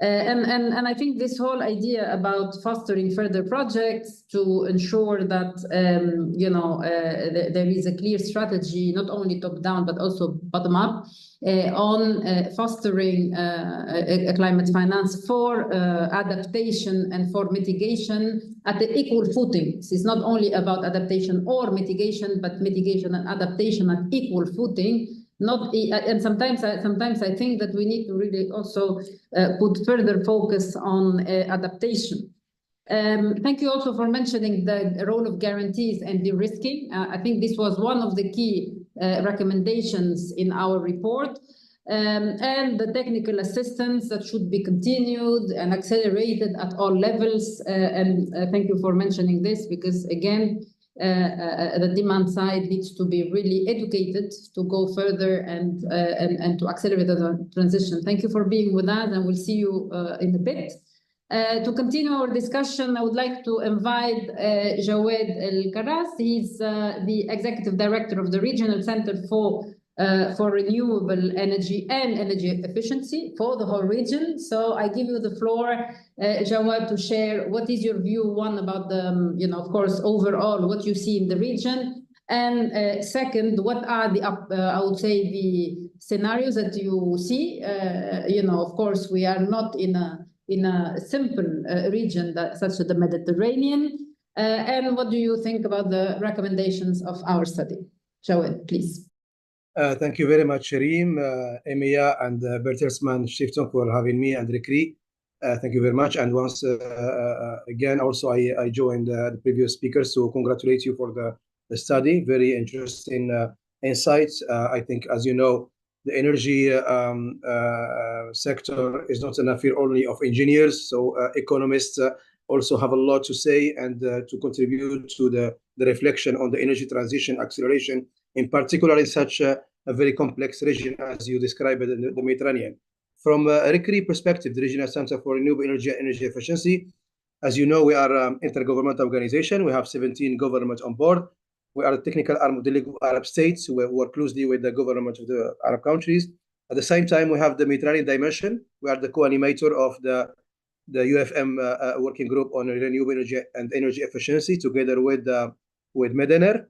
And I think this whole idea about fostering further projects to ensure that there is a clear strategy, not only top down but also bottom up, on fostering a climate finance for adaptation and for mitigation at the equal footing. This is not only about adaptation or mitigation, but mitigation and adaptation at equal footing. And sometimes I think that we need to really also put further focus on adaptation. Thank you also for mentioning the role of guarantees and de-risking. I think this was one of the key recommendations in our report, and the technical assistance that should be continued and accelerated at all levels. And thank you for mentioning this, because again, the demand side needs to be really educated to go further and to accelerate the transition. Thank you for being with us, and we'll see you in a bit. To continue our discussion, I would like to invite Jawad El-Garaz. He's the Executive Director of the Regional Center for Renewable Energy and Energy Efficiency for the whole region. So I give you the floor, Jawad, to share what is your view, one, about the, of course, overall, what you see in the region, and second, what are the, I would say, the scenarios that you see. Of course, we are not in a simple region such as the Mediterranean. And what do you think about the recommendations of our study? Jawad, please. Thank you very much, Reem, EMEA, and Bertelsmann Stiftung for having me, and RICRI. Thank you very much. And once again, also, I joined the previous speakers to congratulate you for the study. Very interesting insights. I think, as you know, the energy sector is not an affair only of engineers. So economists also have a lot to say and to contribute to the reflection on the energy transition acceleration, in particular in such a very complex region as you described it in the Mediterranean. From a RCRE perspective, the Regional Center for Renewable Energy and Energy Efficiency, as you know, we are an intergovernmental organization. We have 17 governments on board. We are a technical arm of the League of Arab States. We work closely with the government of the Arab countries. At the same time, we have the Mediterranean dimension. We are the co-animator of the UFM working group on renewable energy and energy efficiency, together with Medener.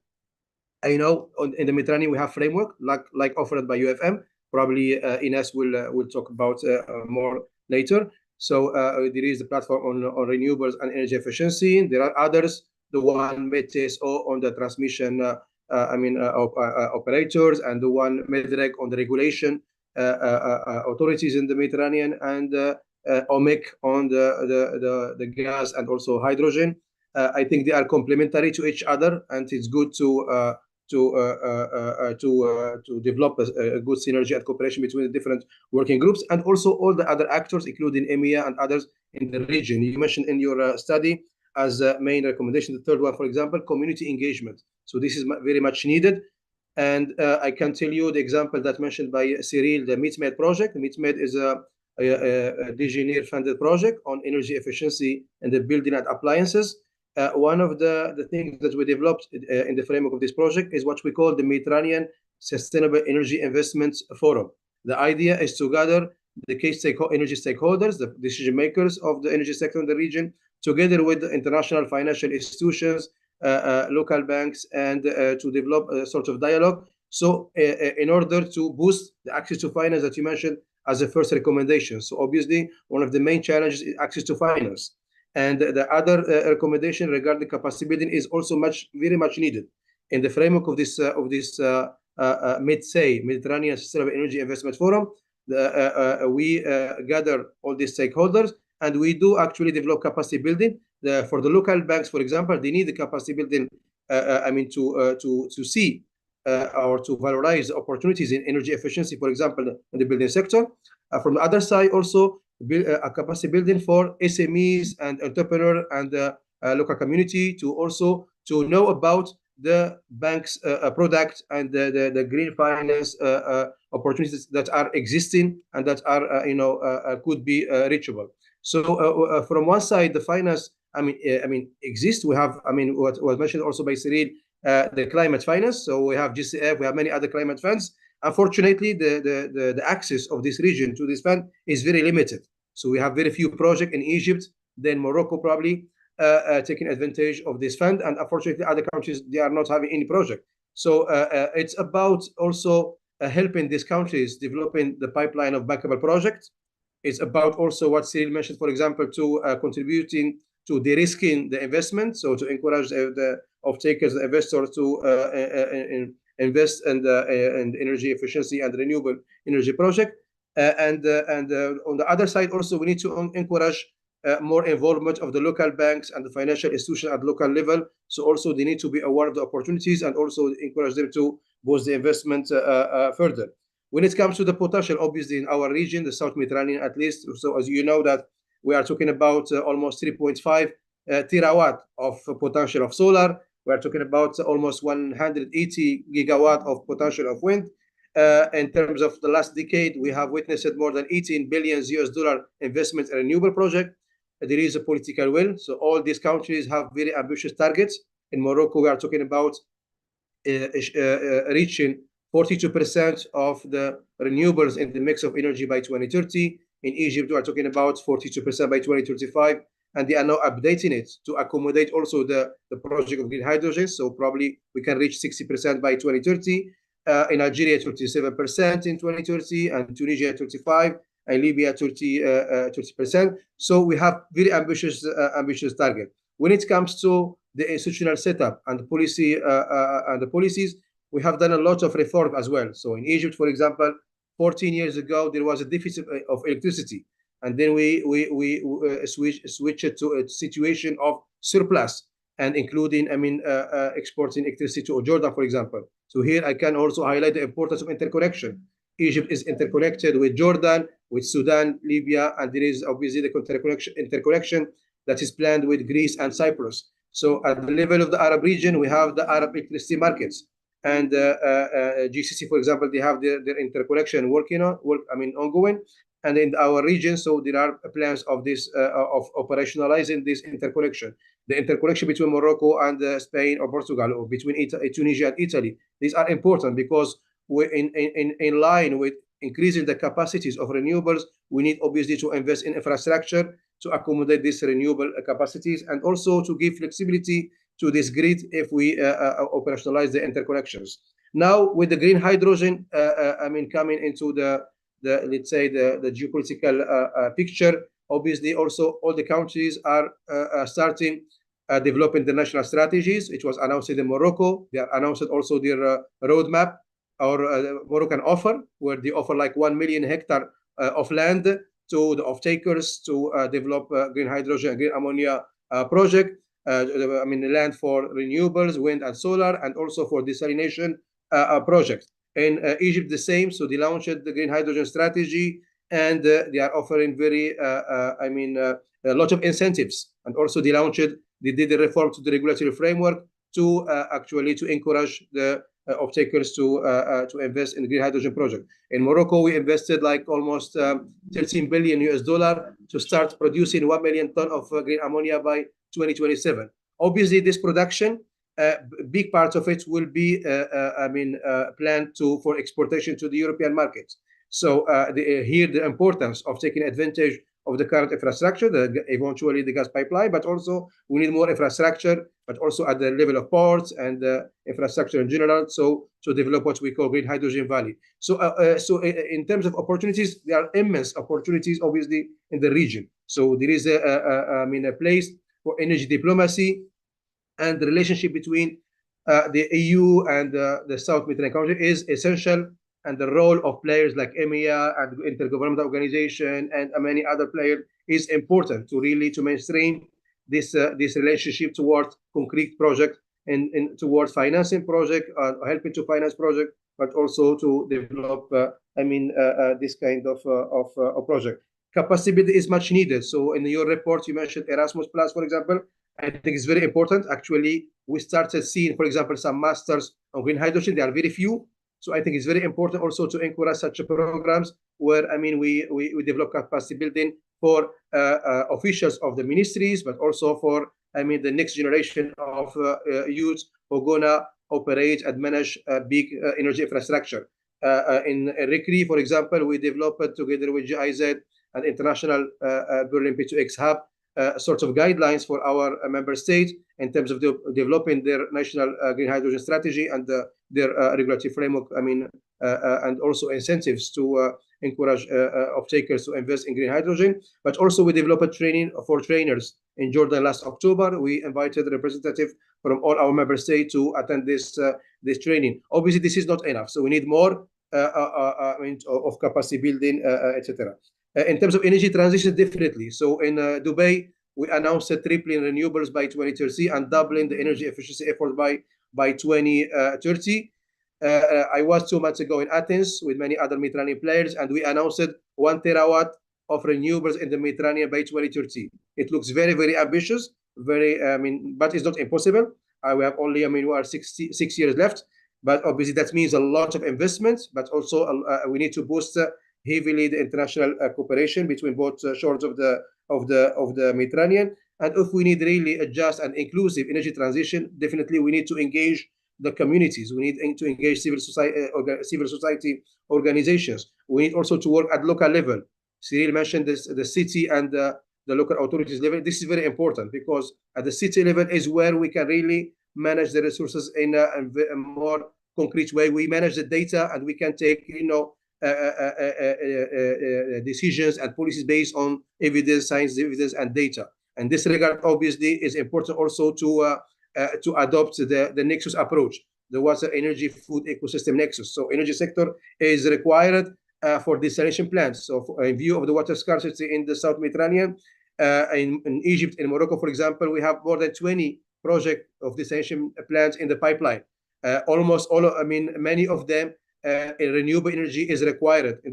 I know in the Mediterranean we have framework like offered by UFM. Probably Ines will talk about more later. So there is the platform on renewables and energy efficiency. There are others. The one MedTSO on the transmission, operators, and the one MEDREG on the regulation authorities in the Mediterranean, and OMIC on the gas and also hydrogen. I think they are complementary to each other, and it's good to develop a good synergy and cooperation between the different working groups and also all the other actors, including EMEA and others in the region. You mentioned in your study as a main recommendation, the third one, for example, community engagement. So this is very much needed. And I can tell you the example that mentioned by Cyril, the MeetMed project. MeetMed is a DGNIR funded project on energy efficiency in the building and appliances. One of the things that we developed in the framework of this project is what we call the Mediterranean Sustainable Energy Investments Forum. The idea is to gather the key energy stakeholders, the decision makers of the energy sector in the region, together with the international financial institutions, local banks, and to develop a sort of dialogue. So in order to boost the access to finance that you mentioned as a first recommendation. So obviously, one of the main challenges is access to finance. And the other recommendation regarding capacity building is also very much needed. In the framework of this Mediterranean Sustainable Energy Investment Forum, we gather all these stakeholders, and we do actually develop capacity building. For the local banks, for example, they need the capacity building, to see or to valorize opportunities in energy efficiency, for example, in the building sector. From the other side, also a capacity building for SMEs and entrepreneur and local community to also know about the bank's product and the green finance opportunities that are existing and that are could be reachable. So from one side, the finance exists. We have what was mentioned also by Cyril, the climate finance. So we have GCF, we have many other climate funds. Unfortunately, the access of this region to this fund is very limited. So we have very few projects in Egypt, then Morocco probably taking advantage of this fund. And unfortunately, other countries, they are not having any project. So it's about also helping these countries developing the pipeline of bankable projects. It's about also what Cyril mentioned, for example, to contributing to de-risking the investment. So to encourage the off-takers, the investors to invest in energy efficiency and renewable energy project. And on the other side, also, we need to encourage more involvement of the local banks and the financial institutions at local level. So also they need to be aware of the opportunities and also encourage them to boost the investment further. When it comes to the potential, obviously in our region, the South Mediterranean at least, so as you know that we are talking about almost 3.5 terawatt of potential of solar. We are talking about almost 180 gigawatt of potential of wind. In terms of the last decade, we have witnessed more than $18 billion investment in renewable project. There is a political will. So all these countries have very ambitious targets. In Morocco, we are talking about reaching 42% of the renewables in the mix of energy by 2030. In Egypt, we are talking about 42% by 2035. And they are now updating it to accommodate also the project of green hydrogen. So probably we can reach 60% by 2030. In Algeria, 37% in 2030, and Tunisia, 35%, and Libya, 30%. So we have very ambitious target. When it comes to the institutional setup and the policy and the policies, we have done a lot of reform as well. So in Egypt, for example, 14 years ago, there was a deficit of electricity. And then we switched it to a situation of surplus, and including, exporting electricity to Jordan, for example. So here I can also highlight the importance of interconnection. Egypt is interconnected with Jordan, with Sudan, Libya, and there is obviously the interconnection that is planned with Greece and Cyprus. So at the level of the Arab region, we have the Arab electricity markets. And GCC, for example, they have their interconnection ongoing. And in our region, so there are plans of this of operationalizing this interconnection. The interconnection between Morocco and Spain or Portugal, or between Tunisia and Italy. These are important because we're in line with increasing the capacities of renewables. We need obviously to invest in infrastructure to accommodate these renewable capacities, and also to give flexibility to this grid if we operationalize the interconnections. Now, with the green hydrogen, coming into the let's say the geopolitical picture, obviously also all the countries are starting developing the national strategies. It was announced in Morocco. They announced also their roadmap or Moroccan offer, where they offer like 1 million hectare of land to the off-takers to develop green hydrogen and green ammonia project. Land for renewables, wind and solar, and also for desalination project. In Egypt, the same. So they launched the green hydrogen strategy, and they are offering a lot of incentives. And also they did a reform to the regulatory framework to actually to encourage the off-takers to invest in green hydrogen project. In Morocco, we invested like almost $13 billion to start producing 1 million ton of green ammonia by 2027. Obviously, this production, big part of it will be planned for exportation to the European markets. So here the importance of taking advantage of the current infrastructure, eventually the gas pipeline, but also we need more infrastructure, but also at the level of ports and infrastructure in general, so to develop what we call Green Hydrogen Valley. So in terms of opportunities, there are immense opportunities, obviously, in the region. So there is a place for energy diplomacy, and the relationship between the EU and the South Mediterranean country is essential. And the role of players like EMEA and intergovernmental organization and many other players is important to really to mainstream this relationship towards concrete project and towards financing project, helping to finance project, but also to develop this kind of project. Capacity is much needed. So in your report, you mentioned Erasmus Plus, for example. I think it's very important. Actually, we started seeing, for example, some masters on green hydrogen. There are very few. So I think it's very important also to encourage such programs where we develop capacity building for officials of the ministries, but also for the next generation of youth who are gonna operate and manage big energy infrastructure. In RICRI, for example, we developed together with GIZ and International Berlin P2X Hub sorts of guidelines for our member states in terms of developing their national green hydrogen strategy and their regulatory framework, and also incentives to encourage off-takers to invest in green hydrogen. But also we developed a training for trainers in Jordan last October. We invited representatives from all our member states to attend this training. Obviously, this is not enough. So we need more of capacity building, etc. In terms of energy transition, definitely. So in Dubai, we announced tripling renewables by 2030 and doubling the energy efficiency effort by 2030. I was 2 months ago in Athens with many other Mediterranean players, and we announced 1 terawatt of renewables in the Mediterranean by 2030. It looks very, very ambitious, but it's not impossible. We have only, we are 6 years left, but obviously that means a lot of investment, but also we need to boost heavily the international cooperation between both shores of the Mediterranean. And if we need really a just and inclusive energy transition, definitely we need to engage the communities. We need to engage civil society organizations. We need also to work at local level. Cyril mentioned this, the city and the local authorities level. This is very important because at the city level is where we can really manage the resources in a more concrete way. We manage the data and we can take, decisions and policies based on evidence, science evidence, and data. And this regard, obviously, is important also to adopt the nexus approach, the water, energy, food ecosystem nexus. So energy sector is required for desalination plants. So in view of the water scarcity in the South Mediterranean, in Egypt, in Morocco, for example, we have more than 20 projects of desalination plants in the pipeline. Almost all, many of them renewable energy is required in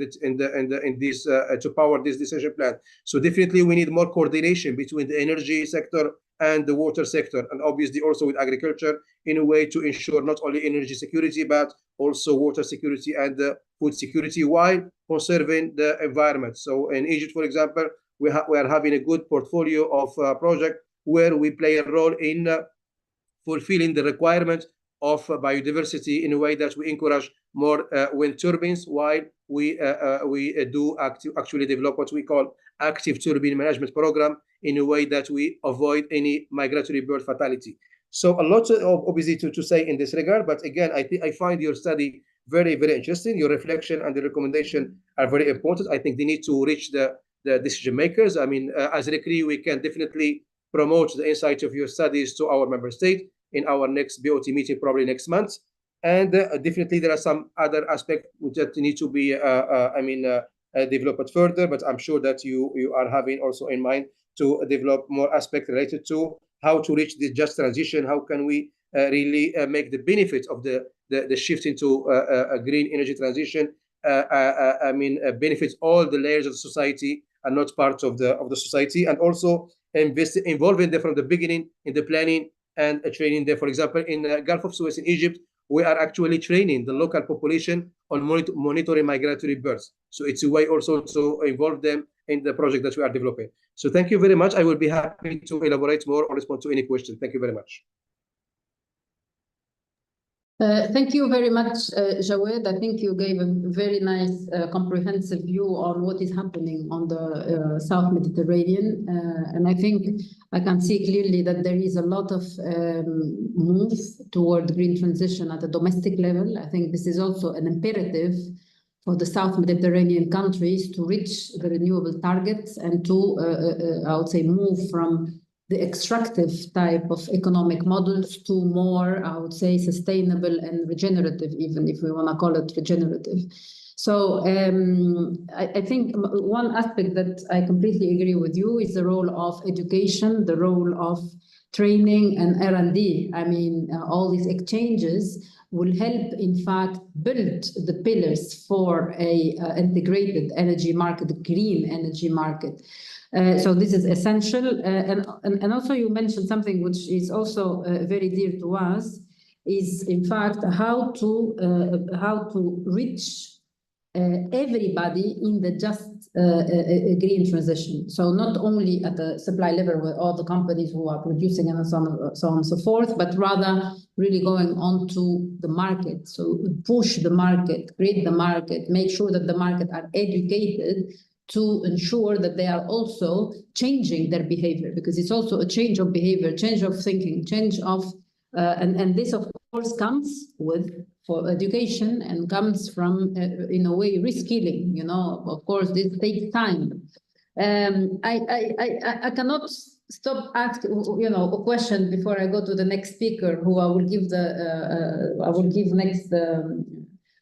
this to power this decision plan. So definitely we need more coordination between the energy sector and the water sector, and obviously also with agriculture, in a way to ensure not only energy security but also water security and food security while conserving the environment. So in Egypt, for example, we are having a good portfolio of projects where we play a role in fulfilling the requirement of biodiversity in a way that we encourage more wind turbines, while we do actually develop what we call active turbine management program in a way that we avoid any migratory bird fatality. So a lot of obviously to say in this regard, but again, I find your study very, very interesting. Your reflection and the recommendation are very important. I think they need to reach the decision makers. I mean, as RECRE, we can definitely promote the insight of your studies to our member state in our next BOT meeting, probably next month. And definitely there are some other aspects that need to be, developed further, but I'm sure that you are having also in mind to develop more aspects related to how to reach the just transition. How can we really make the benefits of the shift into a green energy transition benefits all the layers of the society and not part of the society, and also involving them from the beginning in the planning and training them. For example, in the Gulf of Suez in Egypt, we are actually training the local population on monitoring migratory birds. So it's a way also to involve them in the project that we are developing. So thank you very much. I will be happy to elaborate more or respond to any question. Thank you very much. Thank you very much, Jawed. I think you gave a very nice, comprehensive view on what is happening on the South Mediterranean. And I think I can see clearly that there is a lot of move toward green transition at the domestic level. I think this is also an imperative for the South Mediterranean countries to reach the renewable targets and to, I would say, move from the extractive type of economic models to more, I would say, sustainable and regenerative, even if we want to call it regenerative. So I think one aspect that I completely agree with you is the role of education, the role of training and R&D. I mean, all these exchanges will help, in fact, build the pillars for a integrated energy market, green energy market. So this is essential. And also you mentioned something which is also very dear to us, is in fact how to reach everybody in the just green transition. So not only at the supply level with all the companies who are producing and so on and so forth, but rather really going on to the market. So push the market, create the market, make sure that the market are educated to ensure that they are also changing their behavior, because it's also a change of behavior, change of thinking, change of, and this of course comes for education and comes from, in a way, reskilling, you know, of course this takes time. I cannot stop asking, you know, a question before I go to the next speaker, who I will give next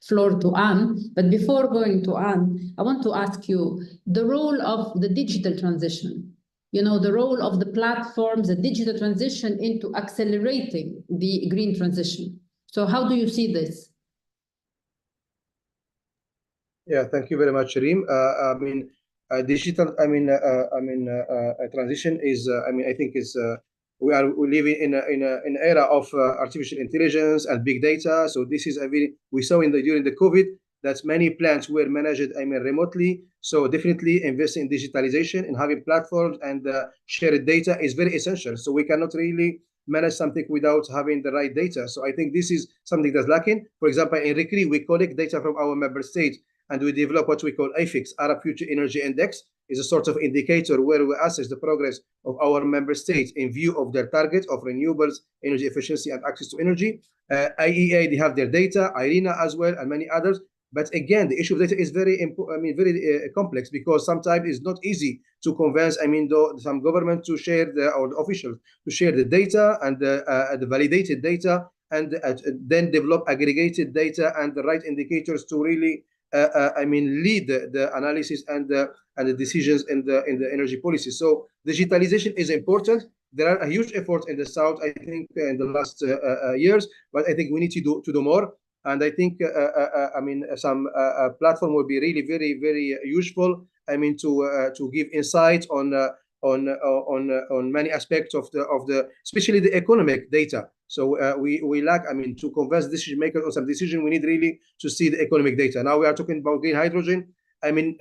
floor to Anne. But before going to Anne, I want to ask you the role of the digital transition, you know, the role of the platforms, the digital transition into accelerating the green transition. So how do you see this? Yeah, thank you very much, Reem. Digital, transition is, I think is, we living in an era of artificial intelligence and big data. So this is we saw during the COVID that many plants were managed remotely. So definitely investing in digitalization and having platforms and shared data is very essential. So we cannot really manage something without having the right data. So I think this is something that's lacking. For example, in RECRE, we collect data from our member states and we develop what we call AFIX, Arab Future Energy Index. Is a sort of indicator where we assess the progress of our member states in view of their target of renewables, energy efficiency, and access to energy. IEA, they have their data, IRENA as well, and many others. But again, the issue of data is very complex, because sometimes it's not easy to convince, some government to share or the officials to share the data and the validated data, and then develop aggregated data and the right indicators to really lead the analysis and the decisions in the energy policy. So digitalization is important. There are a huge effort in the South, I think, in the last years, but I think we need to do more. And I think, I mean, some platform will be really very, very useful. I mean, to give insight on many aspects of the especially the economic data. So we lack, I mean, to convince decision makers on some decision, we need really to see the economic data. Now we are talking about green hydrogen. I mean,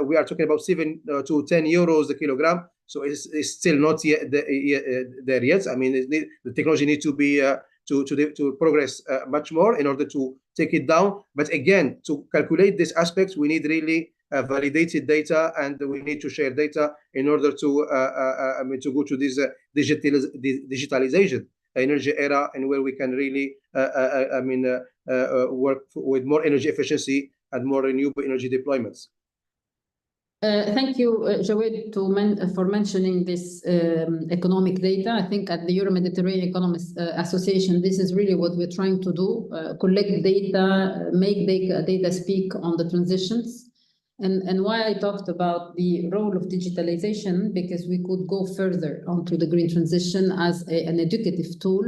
we are talking about 7 to 10 euros a kilogram. So it's still not yet there yet. I mean, the technology needs to be to progress much more in order to take it down. But again, to calculate these aspects, we need really validated data, and we need to share data in order to I mean, to go to this digitalization energy era, and where we can really I mean work with more energy efficiency and more renewable energy deployments. Thank you, Jawed, for mentioning this economic data. I think at the Euro-Mediterranean Economics Association, this is really what we're trying to do, collect data, make data speak on the transitions. And why I talked about the role of digitalization, because we could go further onto the green transition as an educative tool,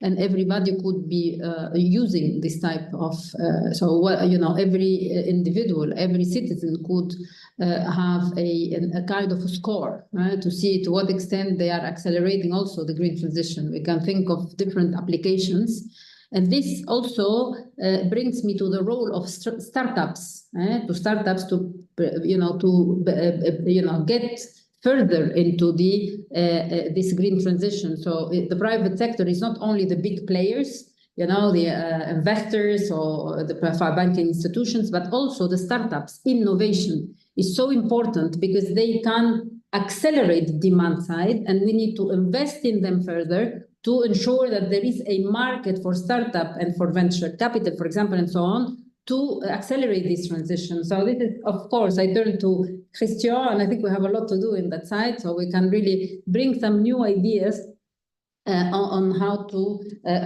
and everybody could be using this type of, you know, every individual, every citizen could have a kind of a score, right, to see to what extent they are accelerating also the green transition. We can think of different applications. And this also brings me to the role of startups, to startups to, get further into this green transition. So the private sector is not only the big players, you know, the investors or the banking institutions, but also the startups. Innovation is so important because they can accelerate the demand side, and we need to invest in them further to ensure that there is a market for startup and for venture capital, for example, and so on, to accelerate this transition. So this is, of course, I turn to Christian, and I think we have a lot to do in that side, so we can really bring some new ideas on how to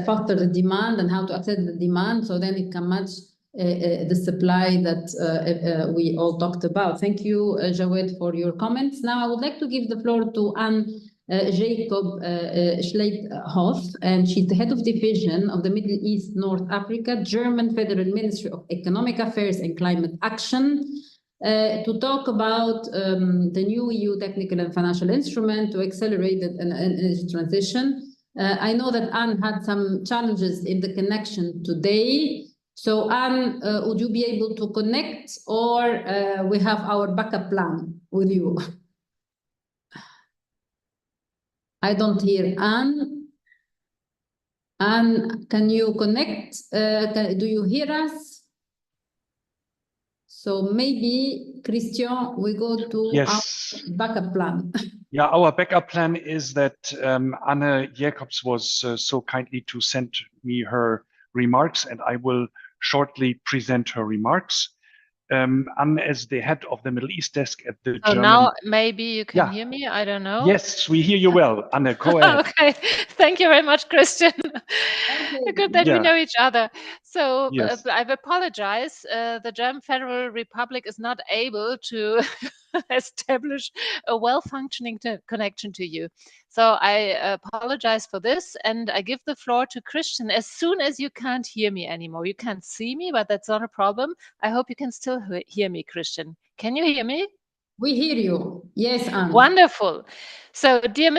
foster the demand and how to accelerate the demand, so then it can match the supply that we all talked about. Thank you, Jawed, for your comments. Now I would like to give the floor to Anne Jacob Schleithoff, and she's the head of division of the Middle East North Africa, German Federal Ministry of Economic Affairs and Climate Action, to talk about the new EU technical and financial instrument to accelerate an energy transition. I know that Anne had some challenges in the connection today. So Anne, would you be able to connect, or we have our backup plan with you? I don't hear Anne. Anne, can you connect? Do you hear us? So maybe, Christian, we go to our backup plan. Yeah, our backup plan is that Anne Jacobs was so kindly to send me her remarks, and I will shortly present her remarks. Anne is the head of the Middle East desk at the German... now maybe you can hear me, I don't know. Yes, we hear you well. Anne, go ahead. Okay, thank you very much, Christian. Good that we know each other. So I've apologized. The German Federal Republic is not able to establish a well-functioning connection to you. So I apologize for this, and I give the floor to Christian as soon as you can't hear me anymore. You can't see me, but that's not a problem. I hope you can still hear me, Christian. Can you hear me? We hear you. Yes, Anne. Wonderful. So, dear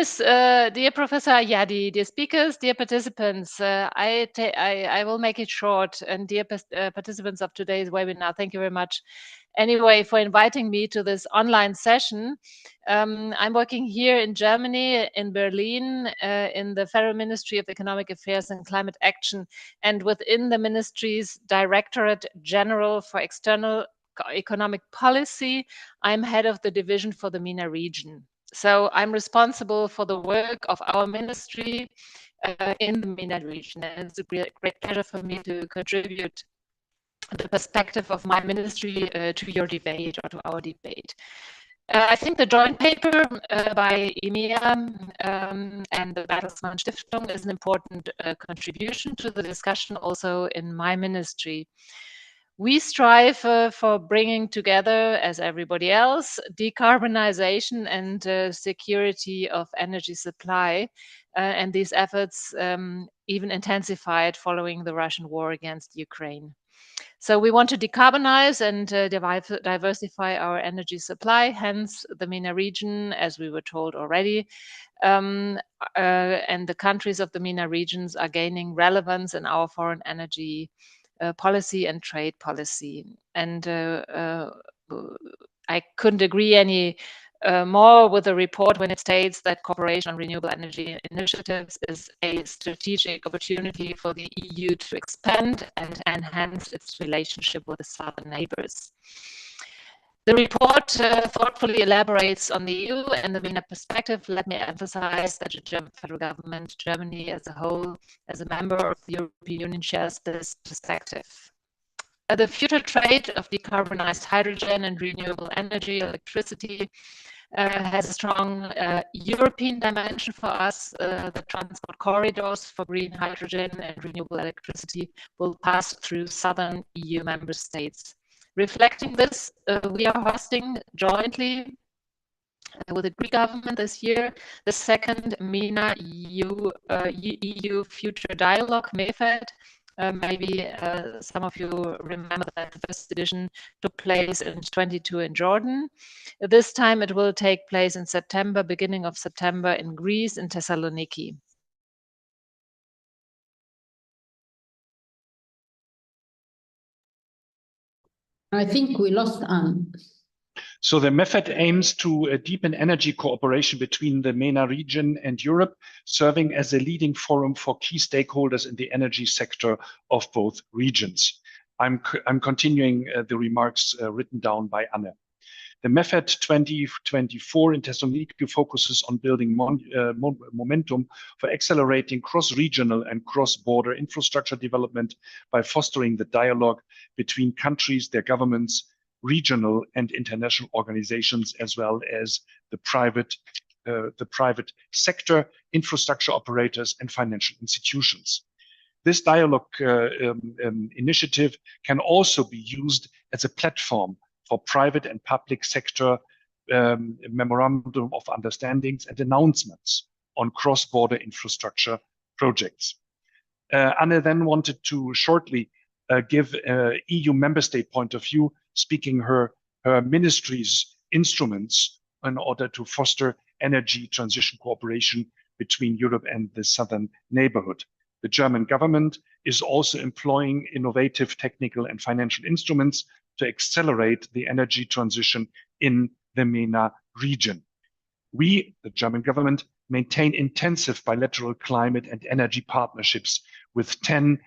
Professor Ayadi, dear speakers, dear participants, I will make it short. And dear participants of today's webinar, thank you very much anyway for inviting me to this online session. I'm working here in Germany, in Berlin, in the Federal Ministry of Economic Affairs and Climate Action, and within the ministry's Directorate General for External Economic Policy. I'm head of the division for the MENA region. So I'm responsible for the work of our ministry in the MENA region. And it's a great pleasure for me to contribute the perspective of my ministry to your debate, or to our debate. I think the joint paper by EMEA and the Bertelsmann Stiftung is an important contribution to the discussion also in my ministry. We strive for bringing together, as everybody else, decarbonization and security of energy supply and these efforts even intensified following the Russian war against Ukraine. So we want to decarbonize and diversify our energy supply, hence the MENA region, as we were told already. And the countries of the MENA regions are gaining relevance in our foreign energy policy and trade policy. And I couldn't agree any more with the report when it states that cooperation on renewable energy initiatives is a strategic opportunity for the EU to expand and enhance its relationship with the southern neighbors. The report thoughtfully elaborates on the EU and the MENA perspective. Let me emphasize that the German federal government, Germany as a whole, as a member of the European Union, shares this perspective. The future trade of decarbonized hydrogen and renewable energy, electricity, has a strong European dimension for us. The transport corridors for green hydrogen and renewable electricity will pass through southern EU member states. Reflecting this, we are hosting jointly with the Greek government this year the second MENA EU Future Dialogue, MEFED. Maybe some of you remember that the first edition took place in 2022 in Jordan. This time it will take place in September, beginning of September in Greece, in Thessaloniki. I think we lost Anne. So the MEFED aims to deepen energy cooperation between the MENA region and Europe, serving as a leading forum for key stakeholders in the energy sector of both regions. I'm continuing the remarks written down by Anne. The MEFED 2024 in Thessaloniki focuses on building momentum for accelerating cross-regional and cross-border infrastructure development by fostering the dialogue between countries, their governments, regional and international organizations, as well as the private sector, infrastructure operators, and financial institutions. This dialogue initiative can also be used as a platform for private and public sector memorandum of understandings and announcements on cross-border infrastructure projects. Anne then wanted to shortly give EU member state point of view, speaking her ministry's instruments in order to foster energy transition cooperation between Europe and the Southern Neighbourhood. The German government is also employing innovative technical and financial instruments to accelerate the energy transition in the MENA region. We, the German government, maintain intensive bilateral climate and energy partnerships with 10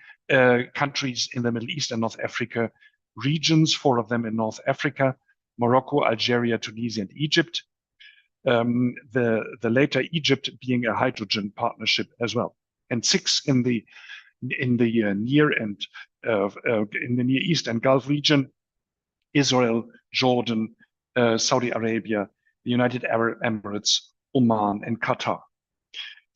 countries in the Middle East and North Africa regions, 4 of them in North Africa, Morocco, Algeria, Tunisia, and Egypt. The later Egypt being a hydrogen partnership as well, and 6 in the Near East and Gulf region: Israel, Jordan, Saudi Arabia, the United Arab Emirates, Oman, and Qatar.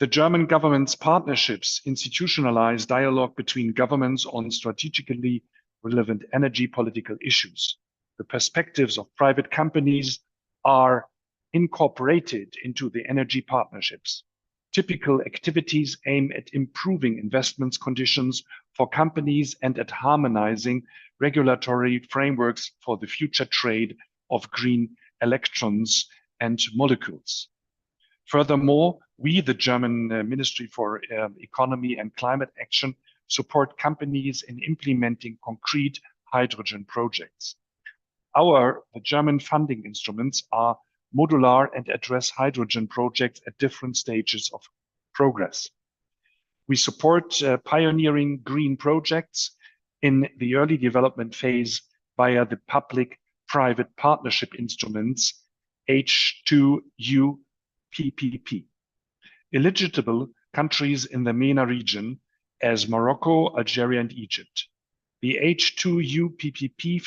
The German government's partnerships institutionalize dialogue between governments on strategically relevant energy political issues. The perspectives of private companies are incorporated into the energy partnerships. Typical activities aim at improving investment conditions for companies and at harmonizing regulatory frameworks for the future trade of green electrons and molecules. Furthermore, we, the German Ministry for Economy and Climate Action, support companies in implementing concrete hydrogen projects. The German funding instruments are modular and address hydrogen projects at different stages of progress. We support pioneering green projects in the early development phase via the public-private partnership instruments H2U PPP. Eligible countries in the MENA region as Morocco, Algeria, and Egypt. The H2U PPP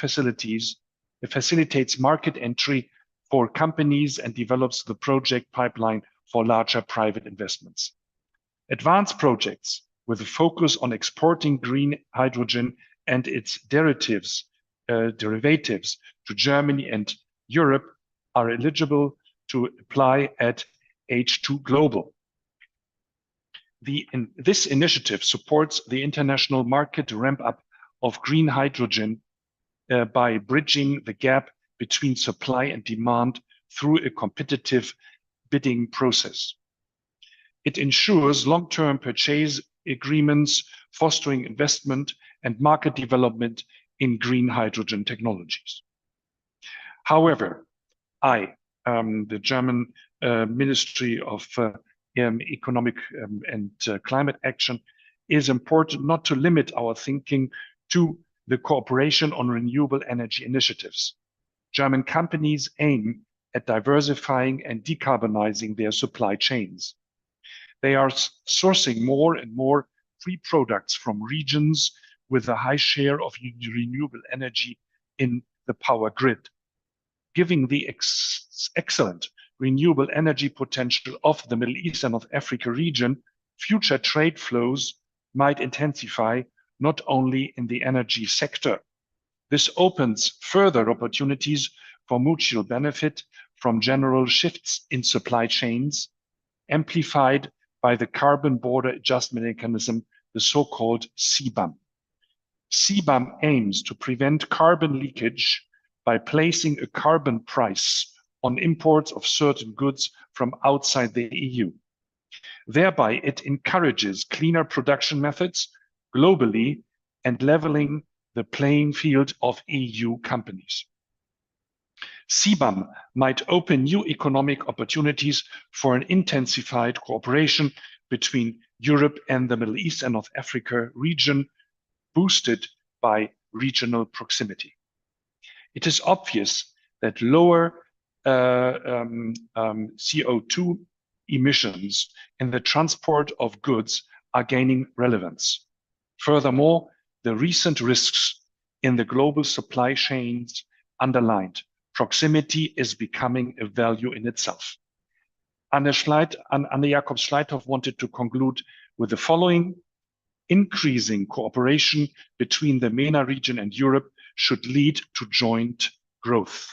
facilitates market entry for companies and develops the project pipeline for larger private investments. Advanced projects with a focus on exporting green hydrogen and its derivatives to Germany and Europe are eligible to apply at H2 Global. This initiative supports the international market ramp-up of green hydrogen by bridging the gap between supply and demand through a competitive bidding process. It ensures long-term purchase agreements, fostering investment and market development in green hydrogen technologies. However, the German Ministry of Economic and Climate Action, is important not to limit our thinking to the cooperation on renewable energy initiatives. German companies aim at diversifying and decarbonizing their supply chains. They are sourcing more and more free products from regions with a high share of renewable energy in the power grid. Given the excellent renewable energy potential of the Middle East and North Africa region, future trade flows might intensify not only in the energy sector. This opens further opportunities for mutual benefit from general shifts in supply chains, amplified by the Carbon Border Adjustment Mechanism, the so-called CBAM. CBAM aims to prevent carbon leakage by placing a carbon price on imports of certain goods from outside the EU. Thereby, it encourages cleaner production methods globally and leveling the playing field of EU companies. CBAM might open new economic opportunities for an intensified cooperation between Europe and the Middle East and North Africa region, boosted by regional proximity. It is obvious that lower CO2 emissions in the transport of goods are gaining relevance. Furthermore, the recent risks in the global supply chains underlined proximity is becoming a value in itself. Anne Jacobs-Schleithoff wanted to conclude with the following: increasing cooperation between the MENA region and Europe should lead to joint growth.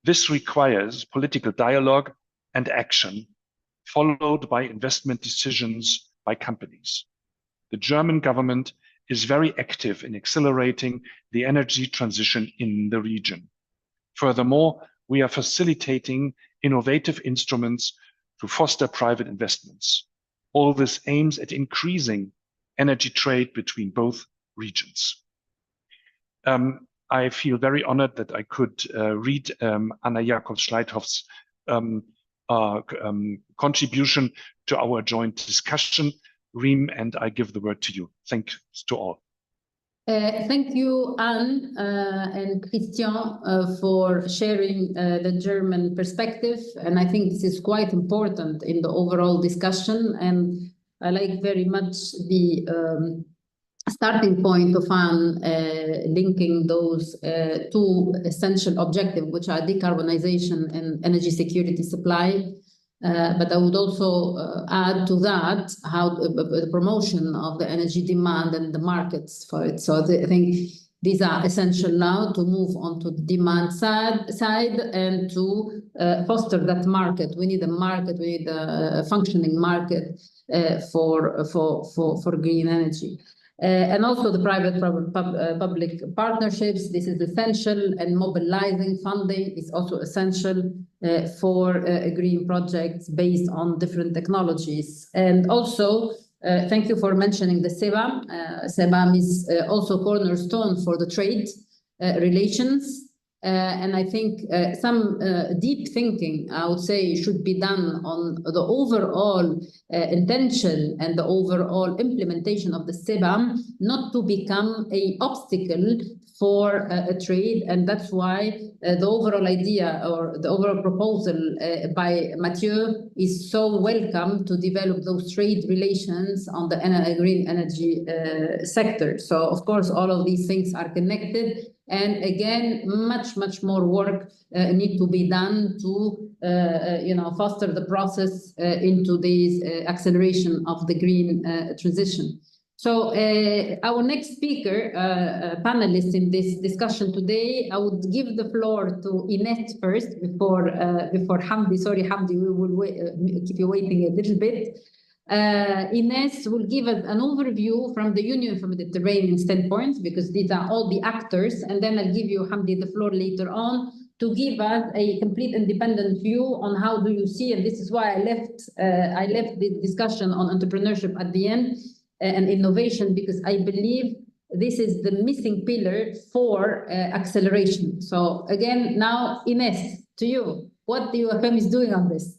This requires political dialogue and action, followed by investment decisions by companies. The German government is very active in accelerating the energy transition in the region. Furthermore, we are facilitating innovative instruments to foster private investments. All this aims at increasing energy trade between both regions. I feel very honored that I could read Anna Jacobs-Schleithoff's contribution to our joint discussion. Reem, and I give the word to you. Thanks to all. Thank you, Anne and Christian, for sharing the German perspective. And I think this is quite important in the overall discussion. And I like very much the starting point of Anne linking those two essential objectives, which are decarbonization and energy security supply. But I would also add to that how the promotion of the energy demand and the markets for it. So I think these are essential now to move on to the demand side and to foster that market. We need a market, we need a functioning market for green energy. And also the private-public partnerships, this is essential, and mobilizing funding is also essential for green projects based on different technologies. And also, thank you for mentioning the CBAM. CBAM is also cornerstone for the trade relations. And I think some deep thinking, I would say, should be done on the overall intention and the overall implementation of the CBAM, not to become an obstacle for a trade. And that's why the overall idea or the overall proposal by Mathieu is so welcome to develop those trade relations on the green energy sector. So, of course, all of these things are connected. And again, much more work need to be done to foster the process into this acceleration of the green transition. So our next speaker, panelist in this discussion today, I would give the floor to Inet first before Hamdi. Sorry, Hamdi, we will keep you waiting a little bit. Ines will give us an overview from the Union for Mediterranean standpoint, because these are all the actors, and then I'll give you, Hamdi, the floor later on to give us a complete independent view on how do you see, and this is why I left the discussion on entrepreneurship at the end and innovation, because I believe this is the missing pillar for acceleration. So again, now Ines, to you, what the UFM is doing on this?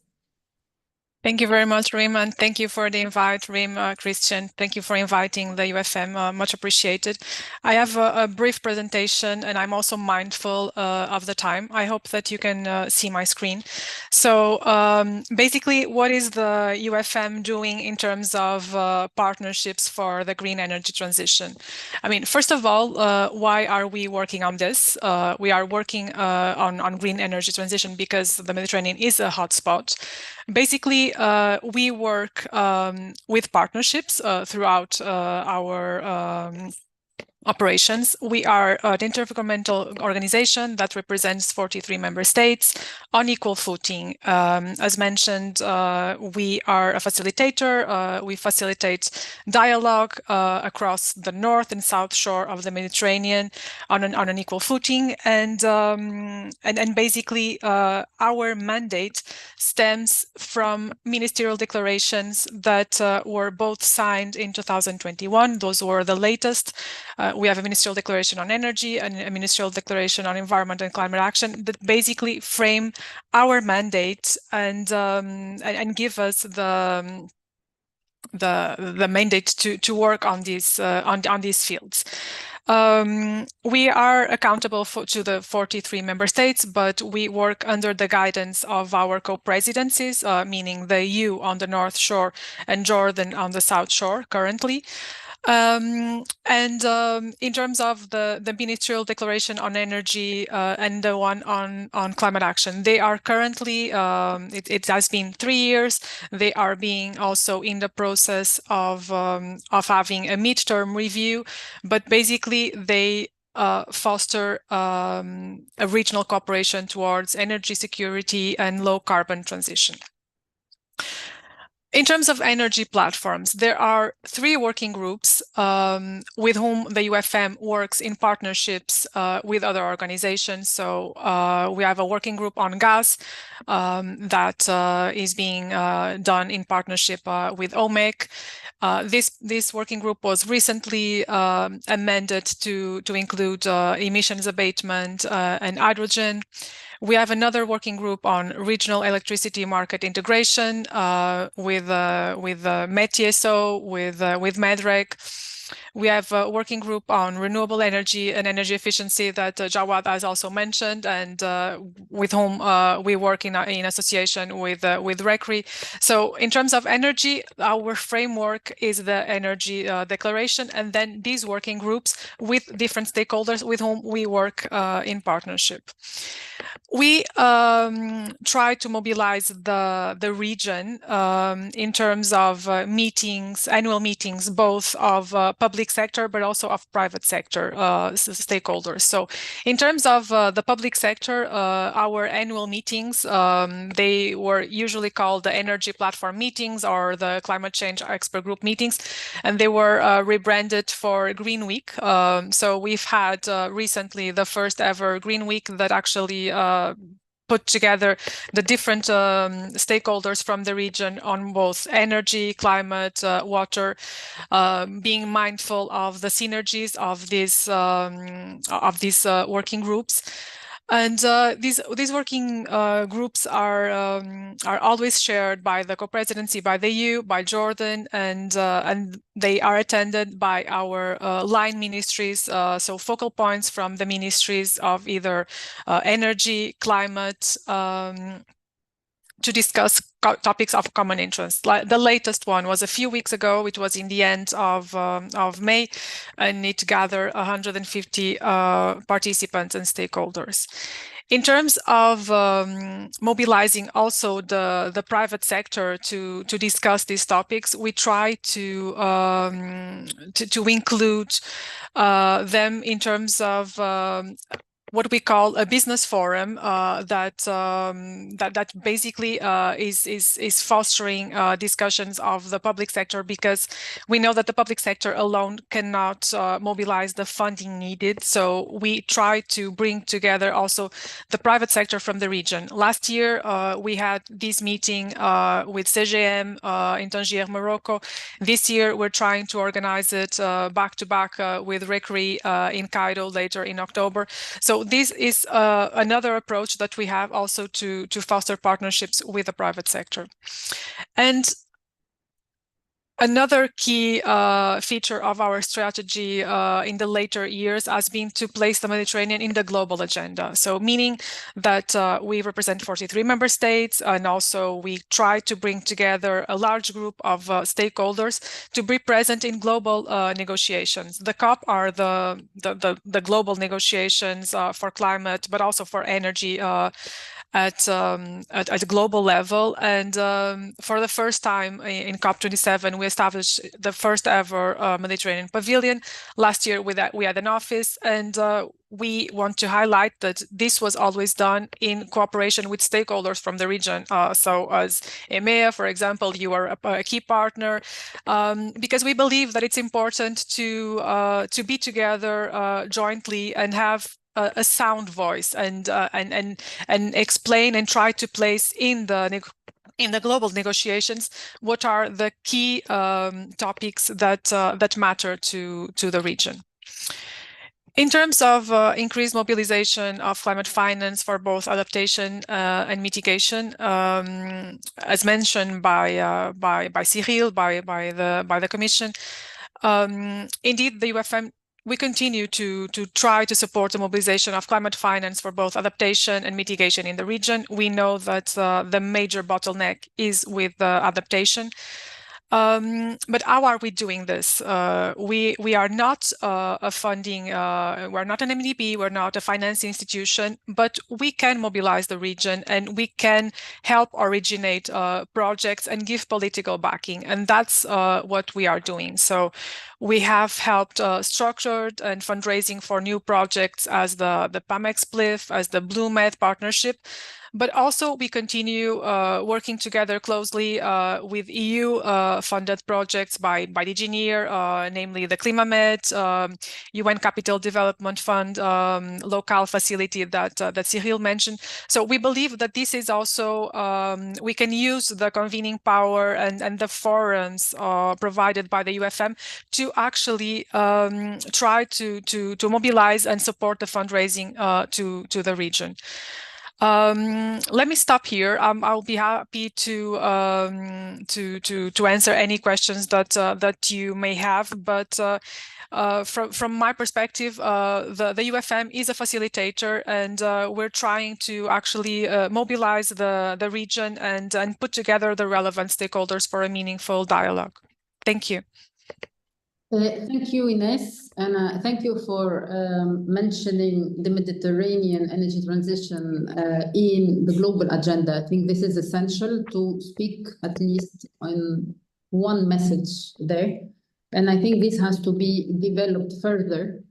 Thank you very much, Rim, and thank you for the invite, Rim, Christian. Thank you for inviting the UFM, much appreciated. I have a brief presentation, and I'm also mindful of the time. I hope that you can see my screen. So basically, what is the UFM doing in terms of partnerships for the green energy transition? I mean, first of all, why are we working on this? We are working on green energy transition because the Mediterranean is a hotspot. Basically, we work with partnerships throughout our operations. We are an intergovernmental organization that represents 43 member states on equal footing. As mentioned, we are a facilitator. We facilitate dialogue across the north and south shore of the Mediterranean on an equal footing. And basically, our mandate stems from ministerial declarations that were both signed in 2021. Those were the latest. We have a ministerial declaration on energy and a ministerial declaration on environment and climate action that basically frame our mandate and give us the mandate to work on these fields. We are accountable to the 43 member states, but we work under the guidance of our co-presidencies, meaning the EU on the North Shore and Jordan on the South Shore currently. In terms of the ministerial declaration on energy and the one on climate action, they are currently, it has been 3 years. They are being also in the process of having a midterm review, but basically they foster a regional cooperation towards energy security and low carbon transition. In terms of energy platforms, there are 3 working groups with whom the UFM works in partnerships with other organizations. So we have a working group on gas that is being done in partnership with OMEC. This working group was recently amended to include emissions abatement and hydrogen. We have another working group on regional electricity market integration with METIESO, with MEDREC. We have a working group on renewable energy and energy efficiency that Jawad has also mentioned, and with whom we work in association with RECRI. So in terms of energy, our framework is the energy declaration, and then these working groups with different stakeholders with whom we work in partnership. We try to mobilize the region in terms of meetings, annual meetings, both of public sector, but also of private sector stakeholders. So in terms of the public sector, our annual meetings, they were usually called the energy platform meetings or the climate change expert group meetings, and they were rebranded for Green Week. So we've had recently the first ever Green Week that actually put together the different stakeholders from the region on both energy, climate, water, being mindful of the synergies of these working groups. And these working groups are always shared by the co-presidency, by the EU, by Jordan, and they are attended by our line ministries, so focal points from the ministries of either energy, climate, to discuss topics of common interest. The latest one was a few weeks ago. It was in the end of May, and it gathered 150 participants and stakeholders. In terms of mobilizing also the private sector to discuss these topics, we try to include them in terms of what we call a business forum that basically is fostering discussions of the public sector, because we know that the public sector alone cannot mobilize the funding needed. So we try to bring together also the private sector from the region. Last year, we had this meeting with CGM in Tangier, Morocco. This year, we're trying to organize it back to back with RECRI in Cairo later in October. So this is another approach that we have also to foster partnerships with the private sector. And another key feature of our strategy in the later years has been to place the Mediterranean in the global agenda. So meaning that we represent 43 member states, and also we try to bring together a large group of stakeholders to be present in global negotiations. The COP are the global negotiations for climate, but also for energy at a global level. And for the first time in COP27, we established the first ever Mediterranean Pavilion. Last year we had an office, and we want to highlight that this was always done in cooperation with stakeholders from the region. So as EMEA, for example, you are a key partner, because we believe that it's important to be together jointly and have a sound voice and explain and try to place in the global negotiations what are the key topics that matter to the region. In terms of increased mobilization of climate finance for both adaptation and mitigation, as mentioned by Cyril, by the Commission, indeed the UFM. We continue to try to support the mobilization of climate finance for both adaptation and mitigation in the region. We know that the major bottleneck is with adaptation. But how are we doing this? We are not a funding, we're not an MDB, we're not a finance institution, but we can mobilize the region and we can help originate projects and give political backing. And that's what we are doing. So we have helped structured and fundraising for new projects as the PAMEX PLIF, as the Blue Med partnership. But also we continue working together closely with EU funded projects by DG NEAR, namely the ClimaMed, UN Capital Development Fund, local facility that Cyril mentioned. So we believe that this is also, we can use the convening power and the forums provided by the UFM to actually try to mobilize and support the fundraising to the region. Let me stop here. I'll be happy to answer any questions that you may have. But from my perspective, the UFM is a facilitator, and we're trying to actually mobilize the region and put together the relevant stakeholders for a meaningful dialogue. Thank you. Thank you, Ines, and thank you for mentioning the Mediterranean energy transition in the global agenda. I think this is essential to speak at least on one message there. And I think this has to be developed further